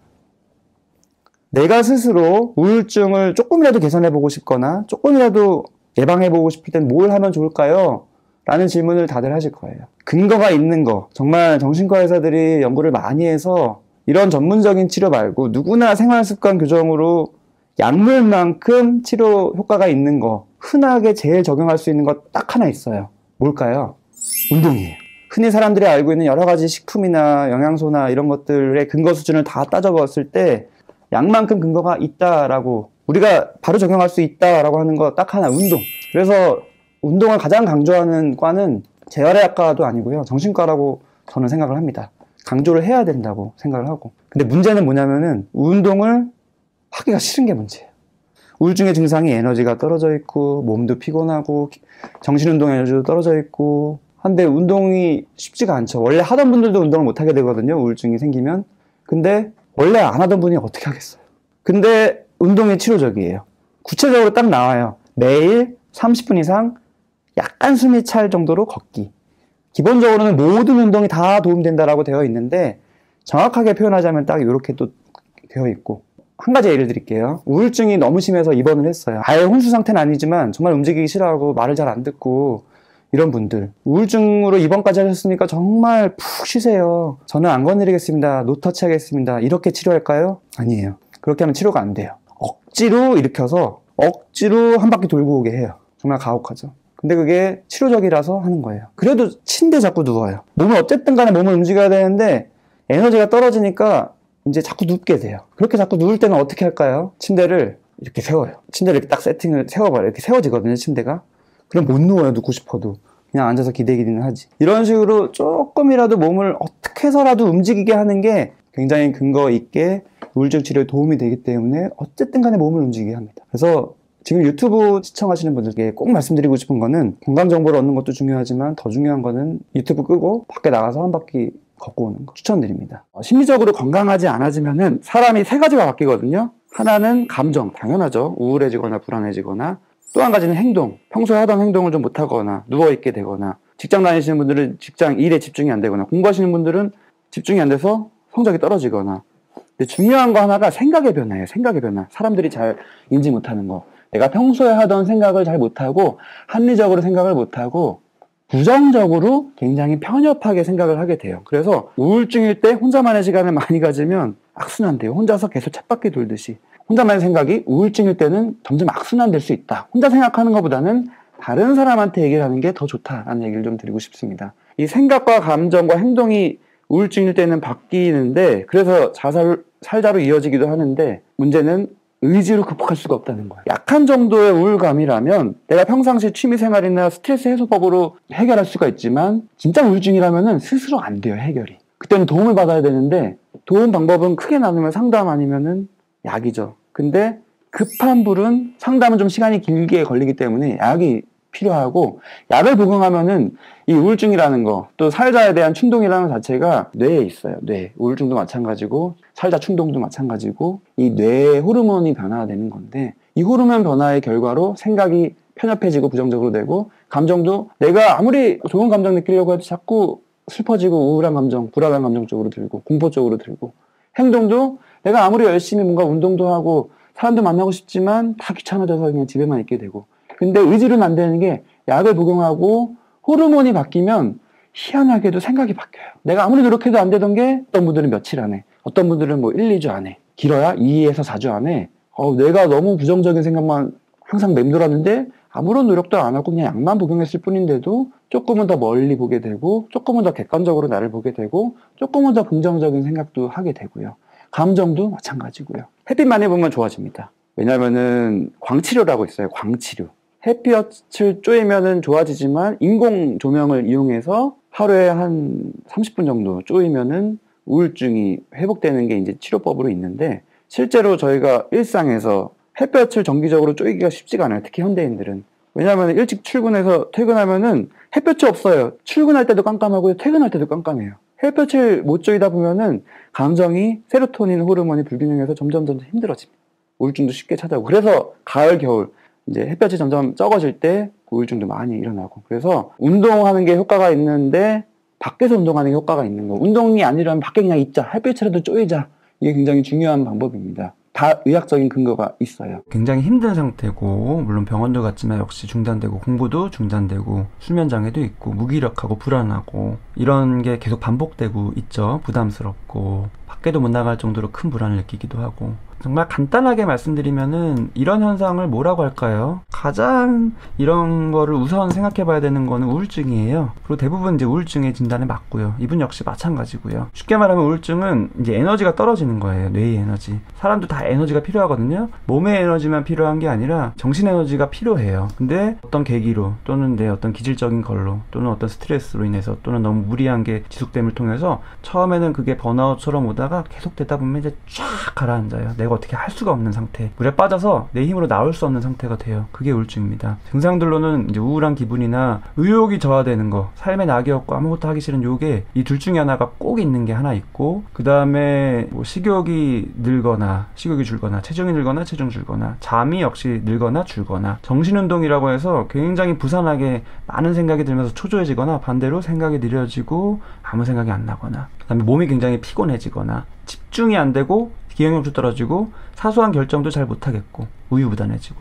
내가 스스로 우울증을 조금이라도 개선해보고 싶거나 조금이라도 예방해보고 싶을 땐 뭘 하면 좋을까요? 라는 질문을 다들 하실 거예요. 근거가 있는 거, 정말 정신과 의사들이 연구를 많이 해서 이런 전문적인 치료 말고 누구나 생활습관 교정으로 약물만큼 치료 효과가 있는 거, 흔하게 제일 적용할 수 있는 거 딱 하나 있어요. 뭘까요? 운동이에요. 흔히 사람들이 알고 있는 여러 가지 식품이나 영양소나 이런 것들의 근거 수준을 다 따져봤을 때 약만큼 근거가 있다라고, 우리가 바로 적용할 수 있다라고 하는 거 딱 하나, 운동. 그래서 운동을 가장 강조하는 과는 재활의학과도 아니고요. 정신과라고 저는 생각을 합니다. 강조를 해야 된다고 생각을 하고. 근데 문제는 뭐냐면은 운동을 하기가 싫은 게 문제예요. 우울증의 증상이 에너지가 떨어져 있고, 몸도 피곤하고, 정신운동 에너지도 떨어져 있고, 한데 운동이 쉽지가 않죠. 원래 하던 분들도 운동을 못 하게 되거든요. 우울증이 생기면. 근데 원래 안 하던 분이 어떻게 하겠어요. 근데 운동이 치료적이에요. 구체적으로 딱 나와요. 매일 30분 이상 약간 숨이 찰 정도로 걷기. 기본적으로는 모든 운동이 다 도움된다라고 되어 있는데 정확하게 표현하자면 딱 이렇게 또 되어 있고, 한 가지 예를 드릴게요. 우울증이 너무 심해서 입원을 했어요. 아예 혼수 상태는 아니지만 정말 움직이기 싫어하고 말을 잘 안 듣고 이런 분들, 우울증으로 입원까지 하셨으니까 정말 푹 쉬세요. 저는 안 건드리겠습니다. 노터치 하겠습니다. 이렇게 치료할까요? 아니에요. 그렇게 하면 치료가 안 돼요. 억지로 일으켜서 억지로 한 바퀴 돌고 오게 해요. 정말 가혹하죠. 근데 그게 치료적이라서 하는 거예요. 그래도 침대에 자꾸 누워요. 몸을 어쨌든 간에 몸을 움직여야 되는데 에너지가 떨어지니까 이제 자꾸 눕게 돼요. 그렇게 자꾸 누울 때는 어떻게 할까요? 침대를 이렇게 세워요. 침대를 이렇게 딱 세팅을 세워봐요. 이렇게 세워지거든요, 침대가. 그럼 못 누워요, 눕고 싶어도. 그냥 앉아서 기대기는 하지. 이런 식으로 조금이라도 몸을 어떻게 해서라도 움직이게 하는 게 굉장히 근거 있게 우울증 치료에 도움이 되기 때문에 어쨌든 간에 몸을 움직이게 합니다. 그래서 지금 유튜브 시청하시는 분들께 꼭 말씀드리고 싶은 거는, 건강 정보를 얻는 것도 중요하지만 더 중요한 거는 유튜브 끄고 밖에 나가서 한 바퀴 걷고 오는 거 추천드립니다. 심리적으로 건강하지 않아지면은 사람이 세 가지가 바뀌거든요. 하나는 감정, 당연하죠. 우울해지거나 불안해지거나, 또 한 가지는 행동, 평소에 하던 행동을 좀 못하거나 누워있게 되거나, 직장 다니시는 분들은 직장 일에 집중이 안 되거나, 공부하시는 분들은 집중이 안 돼서 성적이 떨어지거나. 근데 중요한 거 하나가 생각의 변화예요. 생각의 변화. 사람들이 잘 인지 못하는 거. 내가 평소에 하던 생각을 잘 못하고, 합리적으로 생각을 못하고, 부정적으로 굉장히 편협하게 생각을 하게 돼요. 그래서 우울증일 때 혼자만의 시간을 많이 가지면 악순환돼요. 혼자서 계속 쳇바퀴 돌듯이. 혼자만의 생각이 우울증일 때는 점점 악순환될 수 있다. 혼자 생각하는 것보다는 다른 사람한테 얘기를 하는 게 더 좋다라는 얘기를 좀 드리고 싶습니다. 이 생각과 감정과 행동이 우울증일 때는 바뀌는데, 그래서 살자로 이어지기도 하는데, 문제는 의지로 극복할 수가 없다는 거예요. 약한 정도의 우울감이라면 내가 평상시 취미생활이나 스트레스 해소법으로 해결할 수가 있지만, 진짜 우울증이라면 스스로 안 돼요, 해결이. 그때는 도움을 받아야 되는데, 도움 방법은 크게 나누면 상담 아니면은 약이죠. 근데 급한 불은 상담은 좀 시간이 길게 걸리기 때문에 약이 필요하고, 약을 복용하면은 이 우울증이라는 거, 또 살자에 대한 충동이라는 것 자체가 뇌에 있어요. 뇌. 우울증도 마찬가지고 살자 충동도 마찬가지고, 이 뇌의 호르몬이 변화되는 건데, 이 호르몬 변화의 결과로 생각이 편협해지고 부정적으로 되고, 감정도 내가 아무리 좋은 감정 느끼려고 해도 자꾸 슬퍼지고 우울한 감정, 불안한 감정 쪽으로 들고 공포 쪽으로 들고 행동도 내가 아무리 열심히 뭔가 운동도 하고 사람도 만나고 싶지만 다 귀찮아져서 그냥 집에만 있게 되고 근데 의지로는 안 되는 게 약을 복용하고 호르몬이 바뀌면 희한하게도 생각이 바뀌어요. 내가 아무리 노력해도 안 되던 게 어떤 분들은 며칠 안에 어떤 분들은 뭐 1, 2주 안에 길어야 2에서 4주 안에 내가 너무 부정적인 생각만 항상 맴돌았는데 아무런 노력도 안 하고 그냥 약만 복용했을 뿐인데도 조금은 더 멀리 보게 되고 조금은 더 객관적으로 나를 보게 되고 조금은 더 긍정적인 생각도 하게 되고요. 감정도 마찬가지고요. 햇빛 많이 보면 좋아집니다. 왜냐면은 광치료라고 있어요. 광치료. 햇빛을 쬐면은 좋아지지만 인공 조명을 이용해서 하루에 한 30분 정도 쬐면은 우울증이 회복되는 게 이제 치료법으로 있는데 실제로 저희가 일상에서 햇볕을 정기적으로 쬐기가 쉽지가 않아요. 특히 현대인들은. 왜냐하면 일찍 출근해서 퇴근하면은 햇볕이 없어요. 출근할 때도 깜깜하고요. 퇴근할 때도 깜깜해요. 햇볕을 못 쬐다 보면은 감정이 세로토닌 호르몬이 불균형해서 점점 힘들어집니다. 우울증도 쉽게 찾아오고. 그래서 가을, 겨울 이제 햇볕이 점점 적어질 때 우울증도 많이 일어나고. 그래서 운동하는 게 효과가 있는데 밖에서 운동하는 게 효과가 있는 거. 운동이 아니라면 밖에 그냥 있자. 햇빛이라도 쬐자. 이게 굉장히 중요한 방법입니다. 다 의학적인 근거가 있어요. 굉장히 힘든 상태고 물론 병원도 갔지만 역시 중단되고 공부도 중단되고 수면장애도 있고 무기력하고 불안하고 이런 게 계속 반복되고 있죠. 부담스럽고 밖에도 못 나갈 정도로 큰 불안을 느끼기도 하고 정말 간단하게 말씀드리면은 이런 현상을 뭐라고 할까요? 가장 이런 거를 우선 생각해 봐야 되는 거는 우울증이에요. 그리고 대부분 이제 우울증의 진단에 맞고요. 이분 역시 마찬가지고요. 쉽게 말하면 우울증은 이제 에너지가 떨어지는 거예요. 뇌의 에너지. 사람도 다 에너지가 필요하거든요. 몸의 에너지만 필요한 게 아니라 정신 에너지가 필요해요. 근데 어떤 계기로 또는 내 어떤 기질적인 걸로 또는 어떤 스트레스로 인해서 또는 너무 무리한 게 지속됨을 통해서 처음에는 그게 번아웃처럼 오다가 계속 되다 보면 이제 쫙 가라앉아요. 내가 어떻게 할 수가 없는 상태, 물에 빠져서 내 힘으로 나올 수 없는 상태가 돼요. 그게 우울증입니다. 증상들로는 이제 우울한 기분이나 의욕이 저하되는 거, 삶에 낙이 없고 아무것도 하기 싫은 요게 이 둘 중에 하나가 꼭 있는 게 하나 있고, 그 다음에 뭐 식욕이 늘거나 식욕이 줄거나 체중이 늘거나 체중 줄거나 잠이 역시 늘거나 줄거나, 정신운동이라고 해서 굉장히 부산하게 많은 생각이 들면서 초조해지거나 반대로 생각이 느려지고 아무 생각이 안 나거나, 그 다음에 몸이 굉장히 피곤해지거나 집중이 안 되고 기억력도 떨어지고 사소한 결정도 잘 못하겠고 우유부단해지고,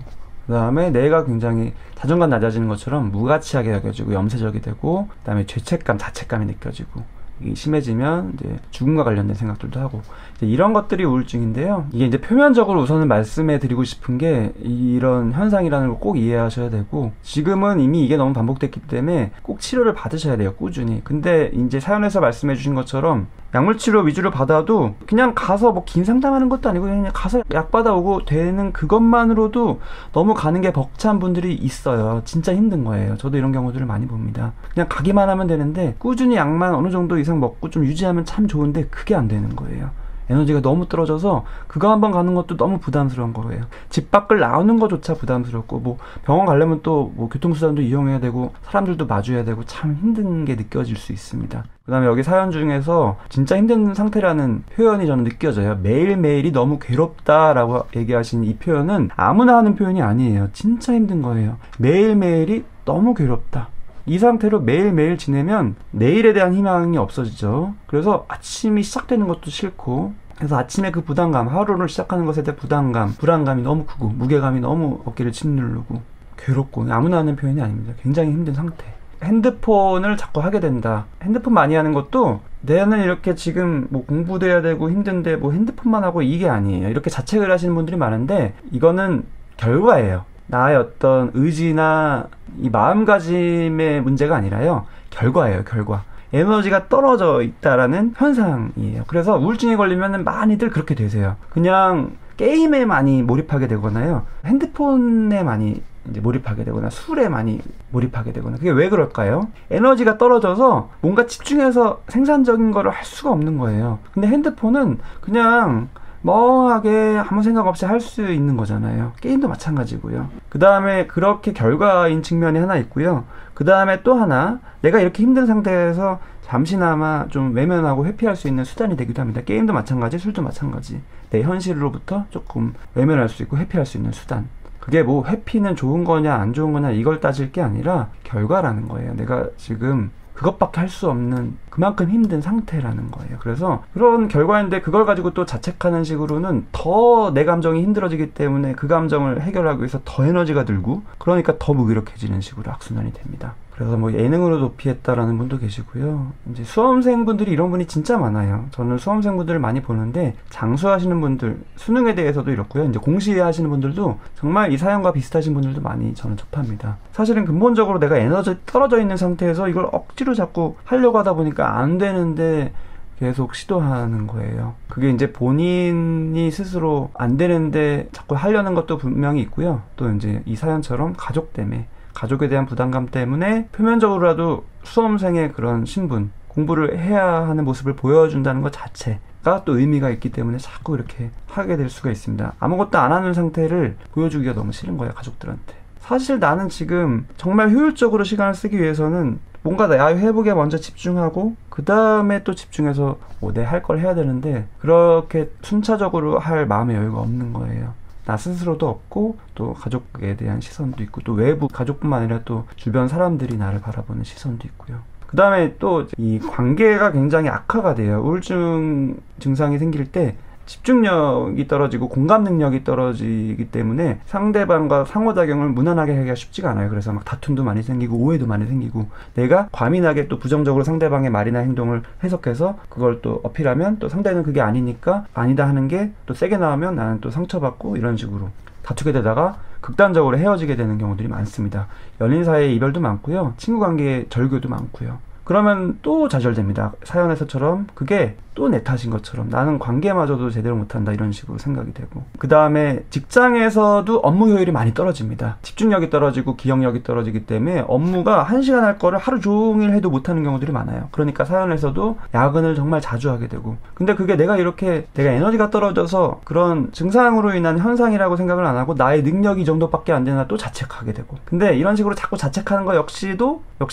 그 다음에 내가 굉장히 자존감 낮아지는 것처럼 무가치하게 여겨지고 염세적이 되고, 그 다음에 죄책감, 자책감이 느껴지고, 이게 심해지면 이제 죽음과 관련된 생각들도 하고, 이제 이런 것들이 우울증인데요. 이게 이제 표면적으로 우선은 말씀해 드리고 싶은 게 이런 현상이라는 걸 꼭 이해하셔야 되고, 지금은 이미 이게 너무 반복됐기 때문에 꼭 치료를 받으셔야 돼요, 꾸준히. 근데 이제 사연에서 말씀해 주신 것처럼 약물치료 위주로 받아도 그냥 가서 뭐 긴 상담하는 것도 아니고 그냥 가서 약 받아오고 되는 그것만으로도 너무 가는 게 벅찬 분들이 있어요. 진짜 힘든 거예요. 저도 이런 경우들을 많이 봅니다. 그냥 가기만 하면 되는데 꾸준히 약만 어느 정도 이상 먹고 좀 유지하면 참 좋은데 그게 안 되는 거예요. 에너지가 너무 떨어져서 그거 한번 가는 것도 너무 부담스러운 거예요. 집 밖을 나오는 것조차 부담스럽고, 뭐 병원 가려면 또 뭐 교통수단도 이용해야 되고 사람들도 마주해야 되고 참 힘든 게 느껴질 수 있습니다. 그 다음에 여기 사연 중에서 진짜 힘든 상태라는 표현이 저는 느껴져요. 매일매일이 너무 괴롭다라고 얘기하신 이 표현은 아무나 하는 표현이 아니에요. 진짜 힘든 거예요. 매일매일이 너무 괴롭다. 이 상태로 매일매일 지내면 내일에 대한 희망이 없어지죠. 그래서 아침이 시작되는 것도 싫고, 그래서 아침에 그 부담감, 하루를 시작하는 것에 대한 부담감, 불안감이 너무 크고, 무게감이 너무 어깨를 짓누르고 괴롭고, 아무나 하는 표현이 아닙니다. 굉장히 힘든 상태. 핸드폰을 자꾸 하게 된다. 핸드폰 많이 하는 것도 내는 이렇게 지금 뭐 공부도 해야 되고 힘든데 뭐 핸드폰만 하고 이게 아니에요. 이렇게 자책을 하시는 분들이 많은데 이거는 결과예요. 나의 어떤 의지나 이 마음가짐의 문제가 아니라요, 결과예요. 결과. 에너지가 떨어져 있다라는 현상이에요. 그래서 우울증에 걸리면 많이들 그렇게 되세요. 그냥 게임에 많이 몰입하게 되거나요, 핸드폰에 많이 이제 몰입하게 되거나 술에 많이 몰입하게 되거나. 그게 왜 그럴까요? 에너지가 떨어져서 뭔가 집중해서 생산적인 거를 할 수가 없는 거예요. 근데 핸드폰은 그냥 멍하게 아무 생각 없이 할 수 있는 거잖아요. 게임도 마찬가지고요. 그 다음에 그렇게 결과인 측면이 하나 있고요. 그 다음에 또 하나, 내가 이렇게 힘든 상태에서 잠시나마 좀 외면하고 회피할 수 있는 수단이 되기도 합니다. 게임도 마찬가지, 술도 마찬가지. 내 현실로부터 조금 외면할 수 있고 회피할 수 있는 수단. 그게 뭐 회피는 좋은 거냐 안 좋은 거냐 이걸 따질 게 아니라 결과라는 거예요. 내가 지금 그것밖에 할 수 없는 그만큼 힘든 상태라는 거예요. 그래서 그런 결과인데 그걸 가지고 또 자책하는 식으로는 더 내 감정이 힘들어지기 때문에 그 감정을 해결하기 위해서 더 에너지가 들고 그러니까 더 무기력해지는 식으로 악순환이 됩니다. 그래서 뭐 예능으로 도피했다라는 분도 계시고요. 이제 수험생분들이 이런 분이 진짜 많아요. 저는 수험생분들을 많이 보는데 장수하시는 분들, 수능에 대해서도 이렇고요. 이제 공시에 하시는 분들도 정말 이 사연과 비슷하신 분들도 많이 저는 접합니다. 사실은 근본적으로 내가 에너지 떨어져 있는 상태에서 이걸 억지로 자꾸 하려고 하다 보니까 안 되는데 계속 시도하는 거예요. 그게 이제 본인이 스스로 안 되는데 자꾸 하려는 것도 분명히 있고요. 또 이제 이 사연처럼 가족 때문에 가족에 대한 부담감 때문에 표면적으로라도 수험생의 그런 신분, 공부를 해야 하는 모습을 보여준다는 것 자체가 또 의미가 있기 때문에 자꾸 이렇게 하게 될 수가 있습니다. 아무것도 안 하는 상태를 보여주기가 너무 싫은 거예요, 가족들한테. 사실 나는 지금 정말 효율적으로 시간을 쓰기 위해서는 뭔가 나의 회복에 먼저 집중하고 그 다음에 또 집중해서 내 할 걸 해야 되는데 그렇게 순차적으로 할 마음의 여유가 없는 거예요. 나 스스로도 없고 또 가족에 대한 시선도 있고 또 외부 가족뿐만 아니라 또 주변 사람들이 나를 바라보는 시선도 있고요. 그 다음에 또 이 관계가 굉장히 악화가 돼요. 우울증 증상이 생길 때 집중력이 떨어지고 공감 능력이 떨어지기 때문에 상대방과 상호작용을 무난하게 하기가 쉽지가 않아요. 그래서 막 다툼도 많이 생기고 오해도 많이 생기고 내가 과민하게 또 부정적으로 상대방의 말이나 행동을 해석해서 그걸 또 어필하면 또 상대는 그게 아니니까 아니다 하는 게 또 세게 나오면 나는 또 상처받고 이런 식으로 다투게 되다가 극단적으로 헤어지게 되는 경우들이 많습니다. 연인 사이의 이별도 많고요. 친구 관계의 절교도 많고요. 그러면 또 좌절됩니다. 사연에서처럼 그게 또 내 탓인 것처럼 나는 관계마저도 제대로 못한다 이런 식으로 생각이 되고 그 다음에 직장에서도 업무 효율이 많이 떨어집니다. 집중력이 떨어지고 기억력이 떨어지기 때문에 업무가 1시간 할 거를 하루 종일 해도 못하는 경우들이 많아요. 그러니까 사연에서도 야근을 정말 자주 하게 되고 근데 그게 내가 에너지가 떨어져서 그런 증상으로 인한 현상이라고 생각을 안 하고 나의 능력이 이 정도밖에 안 되나 또 자책하게 되고 근데 이런 식으로 자꾸 자책하는 거 역시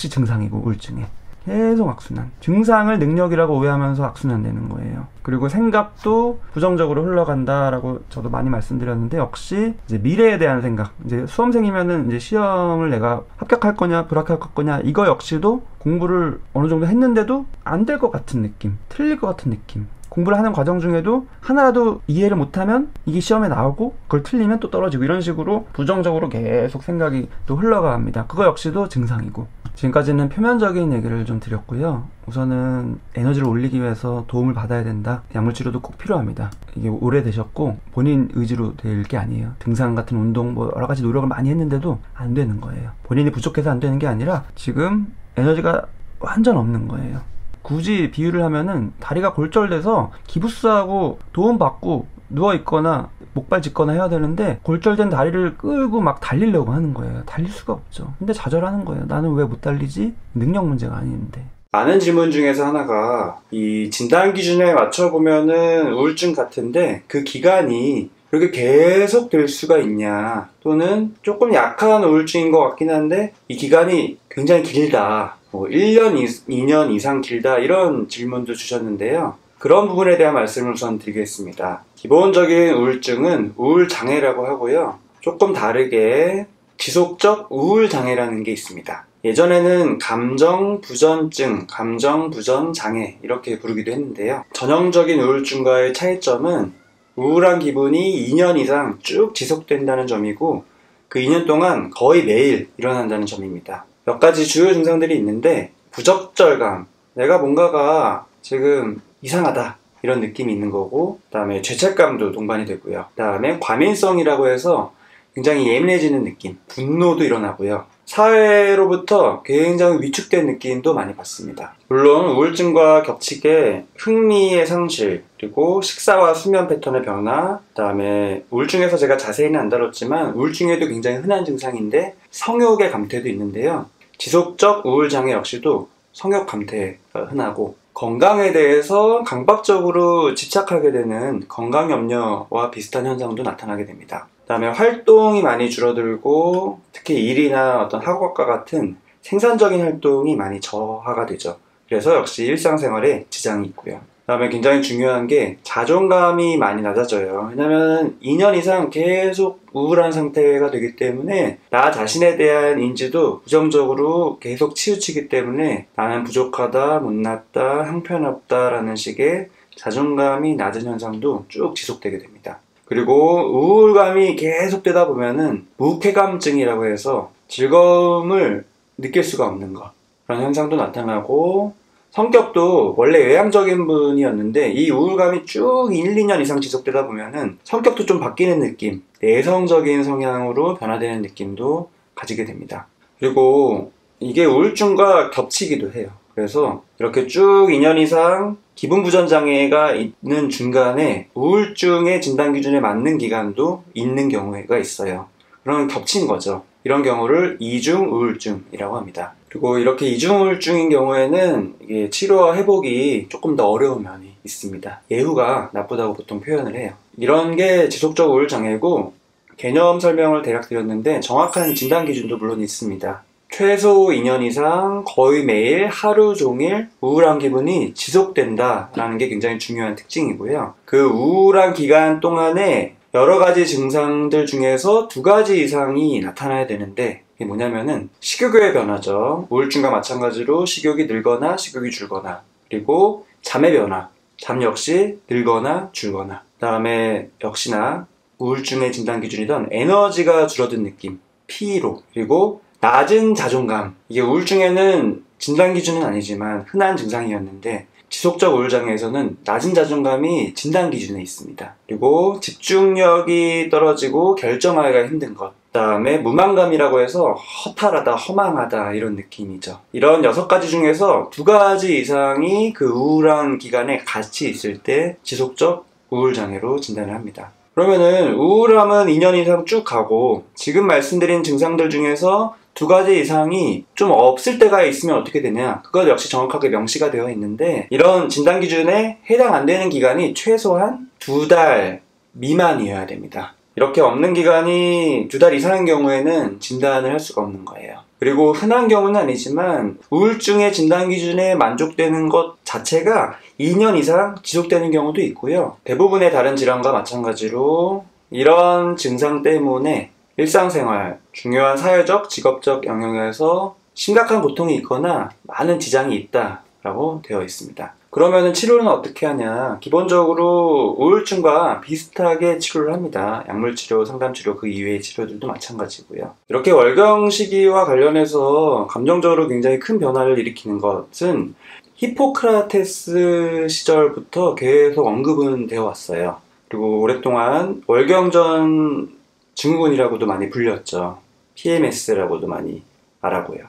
증상이고 우울증에 계속 악순환. 증상을 능력이라고 오해하면서 악순환되는 거예요. 그리고 생각도 부정적으로 흘러간다라고 저도 많이 말씀드렸는데 역시 이제 미래에 대한 생각. 이제 수험생이면은 이제 시험을 내가 합격할 거냐 불합격할 거냐 이거 역시도 공부를 어느 정도 했는데도 안 될 것 같은 느낌, 틀릴 것 같은 느낌. 공부를 하는 과정 중에도 하나라도 이해를 못하면 이게 시험에 나오고 그걸 틀리면 또 떨어지고 이런 식으로 부정적으로 계속 생각이 또 흘러갑니다. 그거 역시도 증상이고 지금까지는 표면적인 얘기를 좀 드렸고요. 우선은 에너지를 올리기 위해서 도움을 받아야 된다. 약물치료도 꼭 필요합니다. 이게 오래되셨고 본인 의지로 될 게 아니에요. 등산 같은 운동 뭐 여러 가지 노력을 많이 했는데도 안 되는 거예요. 본인이 부족해서 안 되는 게 아니라 지금 에너지가 완전 없는 거예요. 굳이 비유를 하면은 다리가 골절돼서 기부스하고 도움받고 누워있거나 목발 짚거나 해야 되는데 골절된 다리를 끌고 막 달리려고 하는 거예요. 달릴 수가 없죠. 근데 좌절하는 거예요. 나는 왜 못 달리지? 능력 문제가 아닌데. 많은 질문 중에서 하나가 이 진단 기준에 맞춰보면은 우울증 같은데 그 기간이 그렇게 계속 될 수가 있냐 또는 조금 약한 우울증인 것 같긴 한데 이 기간이 굉장히 길다 1년, 2년 이상 길다 이런 질문도 주셨는데요. 그런 부분에 대한 말씀을 우선 드리겠습니다. 기본적인 우울증은 우울장애라고 하고요. 조금 다르게 지속적 우울장애라는 게 있습니다. 예전에는 감정부전증, 감정부전장애 이렇게 부르기도 했는데요. 전형적인 우울증과의 차이점은 우울한 기분이 2년 이상 쭉 지속된다는 점이고 그 2년 동안 거의 매일 일어난다는 점입니다. 몇 가지 주요 증상들이 있는데 부적절감, 내가 뭔가가 지금 이상하다 이런 느낌이 있는 거고 그 다음에 죄책감도 동반이 되고요. 그 다음에 과민성이라고 해서 굉장히 예민해지는 느낌, 분노도 일어나고요. 사회로부터 굉장히 위축된 느낌도 많이 받습니다. 물론 우울증과 겹치게 흥미의 상실, 그리고 식사와 수면 패턴의 변화, 그 다음에 우울증에서 제가 자세히는 안 다뤘지만 우울증에도 굉장히 흔한 증상인데 성욕의 감퇴도 있는데요. 지속적 우울장애 역시도 성욕 감퇴가 흔하고 건강에 대해서 강박적으로 집착하게 되는 건강염려와 비슷한 현상도 나타나게 됩니다. 그 다음에 활동이 많이 줄어들고 특히 일이나 어떤 학업과 같은 생산적인 활동이 많이 저하가 되죠. 그래서 역시 일상생활에 지장이 있고요. 그다음에 굉장히 중요한 게 자존감이 많이 낮아져요. 왜냐면 2년 이상 계속 우울한 상태가 되기 때문에 나 자신에 대한 인지도 부정적으로 계속 치우치기 때문에 나는 부족하다, 못났다, 형편없다라는 식의 자존감이 낮은 현상도 쭉 지속되게 됩니다. 그리고 우울감이 계속되다 보면은 무쾌감증이라고 해서 즐거움을 느낄 수가 없는 것, 그런 현상도 나타나고, 성격도 원래 외향적인 분이었는데 이 우울감이 쭉 1, 2년 이상 지속되다 보면은 성격도 좀 바뀌는 느낌, 내성적인 성향으로 변화되는 느낌도 가지게 됩니다. 그리고 이게 우울증과 겹치기도 해요. 그래서 이렇게 쭉 2년 이상 기분 부전 장애가 있는 중간에 우울증의 진단 기준에 맞는 기간도 있는 경우가 있어요. 그런 겹친 거죠. 이런 경우를 이중 우울증이라고 합니다. 그리고 이렇게 이중 우울증인 경우에는 이게 치료와 회복이 조금 더 어려운 면이 있습니다. 예후가 나쁘다고 보통 표현을 해요. 이런 게 지속적 우울 장애고, 개념 설명을 대략 드렸는데 정확한 진단 기준도 물론 있습니다. 최소 2년 이상 거의 매일 하루 종일 우울한 기분이 지속된다라는 게 굉장히 중요한 특징이고요. 그 우울한 기간 동안에 여러 가지 증상들 중에서 2가지 이상이 나타나야 되는데, 이게 뭐냐면은 식욕의 변화죠. 우울증과 마찬가지로 식욕이 늘거나 식욕이 줄거나, 그리고 잠의 변화, 잠 역시 늘거나 줄거나, 그 다음에 역시나 우울증의 진단 기준이던 에너지가 줄어든 느낌, 피로, 그리고 낮은 자존감. 이게 우울증에는 진단 기준은 아니지만 흔한 증상이었는데 지속적 우울장애에서는 낮은 자존감이 진단 기준에 있습니다. 그리고 집중력이 떨어지고 결정하기가 힘든 것, 그 다음에 무망감이라고 해서 허탈하다, 허망하다 이런 느낌이죠. 이런 6가지 중에서 2가지 이상이 그 우울한 기간에 같이 있을 때 지속적 우울장애로 진단을 합니다. 그러면은 우울함은 2년 이상 쭉 가고 지금 말씀드린 증상들 중에서 2가지 이상이 좀 없을 때가 있으면 어떻게 되냐, 그것 역시 정확하게 명시가 되어 있는데, 이런 진단 기준에 해당 안 되는 기간이 최소한 2달 미만이어야 됩니다. 이렇게 없는 기간이 2달 이상인 경우에는 진단을 할 수가 없는 거예요. 그리고 흔한 경우는 아니지만 우울증의 진단 기준에 만족되는 것 자체가 2년 이상 지속되는 경우도 있고요. 대부분의 다른 질환과 마찬가지로 이런 증상 때문에 일상생활, 중요한 사회적, 직업적 영역에서 심각한 고통이 있거나 많은 지장이 있다라고 되어 있습니다. 그러면 치료는 어떻게 하냐? 기본적으로 우울증과 비슷하게 치료를 합니다. 약물치료, 상담치료, 그 이외의 치료들도 마찬가지고요. 이렇게 월경 시기와 관련해서 감정적으로 굉장히 큰 변화를 일으키는 것은 히포크라테스 시절부터 계속 언급은 되어 왔어요. 그리고 오랫동안 월경전 증후군이라고도 많이 불렸죠. PMS라고도 많이 말하고요.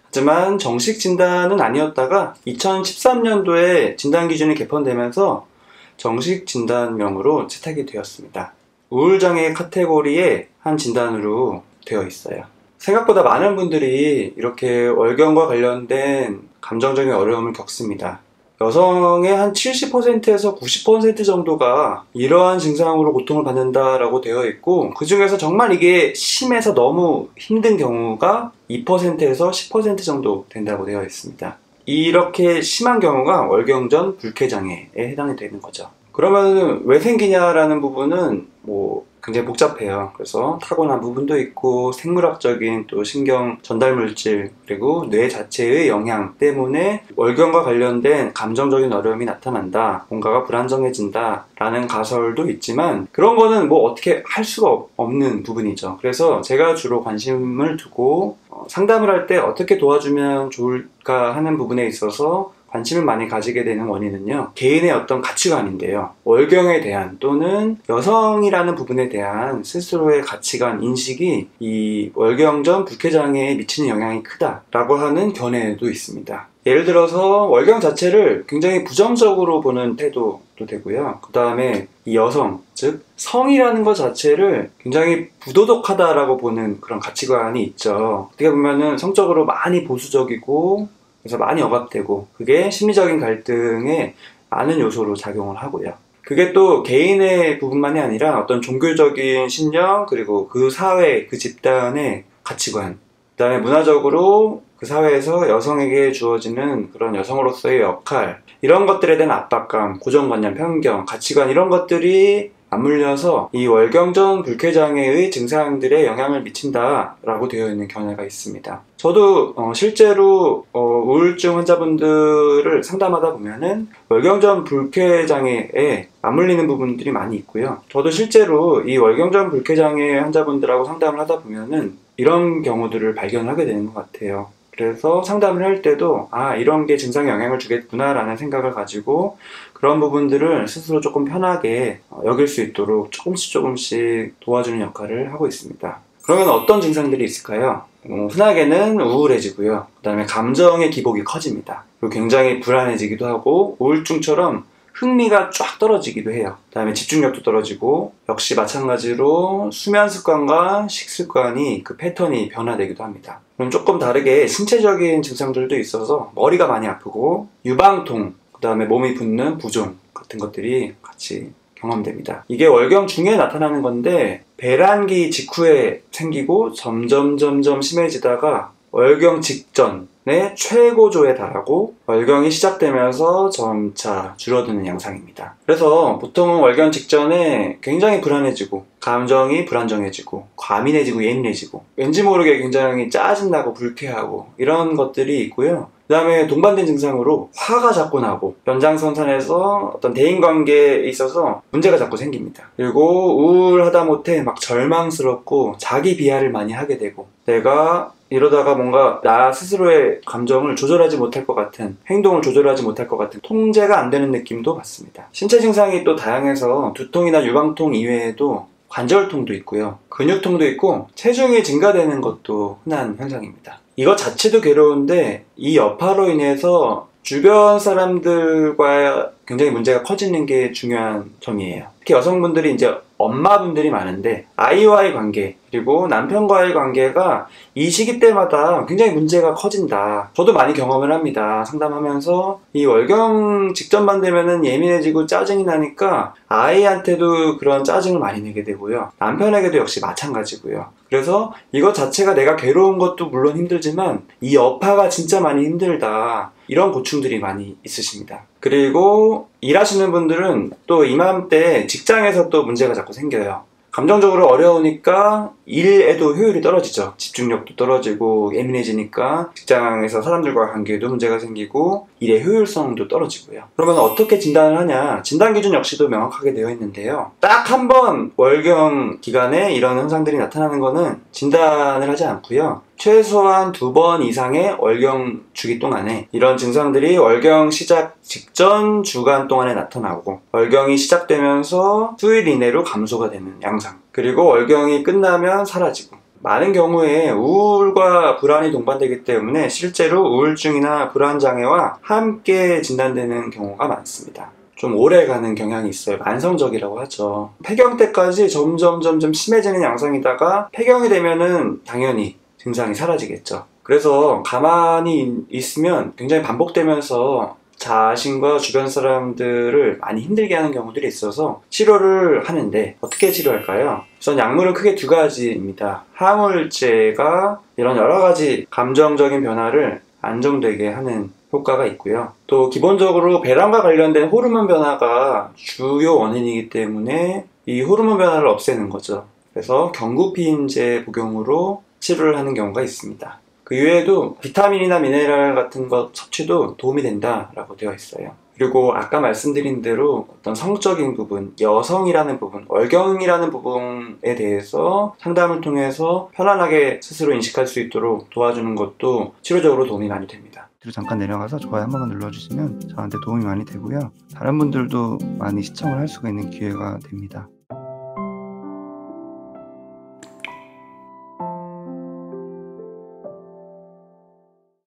하지만 정식 진단은 아니었다가 2013년도에 진단 기준이 개편되면서 정식 진단명으로 채택이 되었습니다. 우울장애 카테고리의 한 진단으로 되어 있어요. 생각보다 많은 분들이 이렇게 월경과 관련된 감정적인 어려움을 겪습니다. 여성의 한 70%에서 90% 정도가 이러한 증상으로 고통을 받는다라고 되어 있고, 그 중에서 정말 이게 심해서 너무 힘든 경우가 2%에서 10% 정도 된다고 되어 있습니다. 이렇게 심한 경우가 월경전 불쾌장애에 해당이 되는 거죠. 그러면 왜 생기냐라는 부분은 굉장히 복잡해요. 그래서 타고난 부분도 있고 생물학적인 또 신경 전달 물질, 그리고 뇌 자체의 영향 때문에 월경과 관련된 감정적인 어려움이 나타난다, 뭔가가 불안정해진다 라는 가설도 있지만, 그런 거는 어떻게 할 수가 없는 부분이죠. 그래서 제가 주로 관심을 두고 상담을 할 때 어떻게 도와주면 좋을까 하는 부분에 있어서 관심을 많이 가지게 되는 원인은요, 개인의 어떤 가치관인데요. 월경에 대한 또는 여성이라는 부분에 대한 스스로의 가치관, 인식이 이 월경전 불쾌장애에 미치는 영향이 크다라고 하는 견해도 있습니다. 예를 들어서 월경 자체를 굉장히 부정적으로 보는 태도도 되고요. 그 다음에 이 여성, 즉 성이라는 것 자체를 굉장히 부도덕하다라고 보는 그런 가치관이 있죠. 어떻게 보면은 성적으로 많이 보수적이고, 그래서 많이 억압되고, 그게 심리적인 갈등에 많은 요소로 작용을 하고요. 그게 또 개인의 부분만이 아니라 어떤 종교적인 신념, 그리고 그 사회, 그 집단의 가치관, 그 다음에 문화적으로 그 사회에서 여성에게 주어지는 그런 여성으로서의 역할, 이런 것들에 대한 압박감, 고정관념, 편견, 가치관, 이런 것들이 맞물려서 이 월경전 불쾌장애의 증상들에 영향을 미친다라고 되어 있는 견해가 있습니다. 저도 실제로 우울증 환자분들을 상담하다 보면은 월경전 불쾌장애에 맞물리는 부분들이 많이 있고요. 저도 실제로 이 월경전 불쾌장애 환자분들하고 상담을 하다 보면은 이런 경우들을 발견하게 되는 것 같아요. 그래서 상담을 할 때도 이런 게 증상에 영향을 주겠구나 라는 생각을 가지고 그런 부분들을 스스로 조금 편하게 여길 수 있도록 조금씩 도와주는 역할을 하고 있습니다. 그러면 어떤 증상들이 있을까요? 흔하게는 우울해지고요. 그 다음에 감정의 기복이 커집니다. 그리고 굉장히 불안해지기도 하고 우울증처럼 흥미가 쫙 떨어지기도 해요. 그 다음에 집중력도 떨어지고 역시 마찬가지로 수면 습관과 식습관이 그 패턴이 변화되기도 합니다. 그럼 조금 다르게 신체적인 증상들도 있어서 머리가 많이 아프고 유방통, 그 다음에 몸이 붓는 부종 같은 것들이 같이 경험됩니다. 이게 월경 중에 나타나는 건데 배란기 직후에 생기고 점점 심해지다가 월경 직전에 최고조에 달하고 월경이 시작되면서 점차 줄어드는 양상입니다. 그래서 보통은 월경 직전에 굉장히 불안해지고 감정이 불안정해지고 과민해지고 예민해지고 왠지 모르게 굉장히 짜증나고 불쾌하고 이런 것들이 있고요. 그 다음에 동반된 증상으로 화가 자꾸 나고 연장선상에서 어떤 대인관계에 있어서 문제가 자꾸 생깁니다. 그리고 우울하다 못해 막 절망스럽고 자기 비하를 많이 하게 되고 내가 이러다가 뭔가 나 스스로의 감정을 조절하지 못할 것 같은, 행동을 조절하지 못할 것 같은 통제가 안 되는 느낌도 받습니다. 신체 증상이 또 다양해서 두통이나 유방통 이외에도 관절통도 있고요. 근육통도 있고 체중이 증가되는 것도 흔한 현상입니다. 이것 자체도 괴로운데 이 여파로 인해서 주변 사람들과 굉장히 문제가 커지는 게 중요한 점이에요. 특히 여성분들이 이제 엄마분들이 많은데 아이와의 관계 그리고 남편과의 관계가 이 시기 때마다 굉장히 문제가 커진다. 저도 많이 경험을 합니다. 상담하면서 이 월경 직전만 되면은 예민해지고 짜증이 나니까 아이한테도 그런 짜증을 많이 내게 되고요. 남편에게도 역시 마찬가지고요. 그래서 이것 자체가 내가 괴로운 것도 물론 힘들지만 이 여파가 진짜 많이 힘들다. 이런 고충들이 많이 있으십니다. 그리고 일하시는 분들은 또 이맘때 직장에서 또 문제가 자꾸 생겨요. 감정적으로 어려우니까 일에도 효율이 떨어지죠. 집중력도 떨어지고 예민해지니까 직장에서 사람들과 관계에도 문제가 생기고 일의 효율성도 떨어지고요. 그러면 어떻게 진단을 하냐? 진단 기준 역시도 명확하게 되어 있는데요. 딱 한 번 월경 기간에 이런 현상들이 나타나는 거는 진단을 하지 않고요. 최소한 2번 이상의 월경 주기 동안에 이런 증상들이 월경 시작 직전 주간 동안에 나타나고 월경이 시작되면서 수일 이내로 감소가 되는 양상, 그리고 월경이 끝나면 사라지고, 많은 경우에 우울과 불안이 동반되기 때문에 실제로 우울증이나 불안장애와 함께 진단되는 경우가 많습니다. 좀 오래 가는 경향이 있어요. 만성적이라고 하죠. 폐경 때까지 점점 심해지는 양상이다가 폐경이 되면은 당연히 증상이 사라지겠죠. 그래서 가만히 있으면 굉장히 반복되면서 자신과 주변 사람들을 많이 힘들게 하는 경우들이 있어서 치료를 하는데 어떻게 치료할까요? 우선 약물은 크게 2가지입니다. 항우울제가 이런 여러 가지 감정적인 변화를 안정되게 하는 효과가 있고요. 또 기본적으로 배란과 관련된 호르몬 변화가 주요 원인이기 때문에 이 호르몬 변화를 없애는 거죠. 그래서 경구피임제 복용으로 치료를 하는 경우가 있습니다. 그 이외에도 비타민이나 미네랄 같은 것 섭취도 도움이 된다라고 되어 있어요. 그리고 아까 말씀드린 대로 어떤 성적인 부분, 여성이라는 부분, 월경이라는 부분에 대해서 상담을 통해서 편안하게 스스로 인식할 수 있도록 도와주는 것도 치료적으로 도움이 많이 됩니다. 뒤로 잠깐 내려가서 좋아요 한 번만 눌러주시면 저한테 도움이 많이 되고요. 다른 분들도 많이 시청을 할 수가 있는 기회가 됩니다.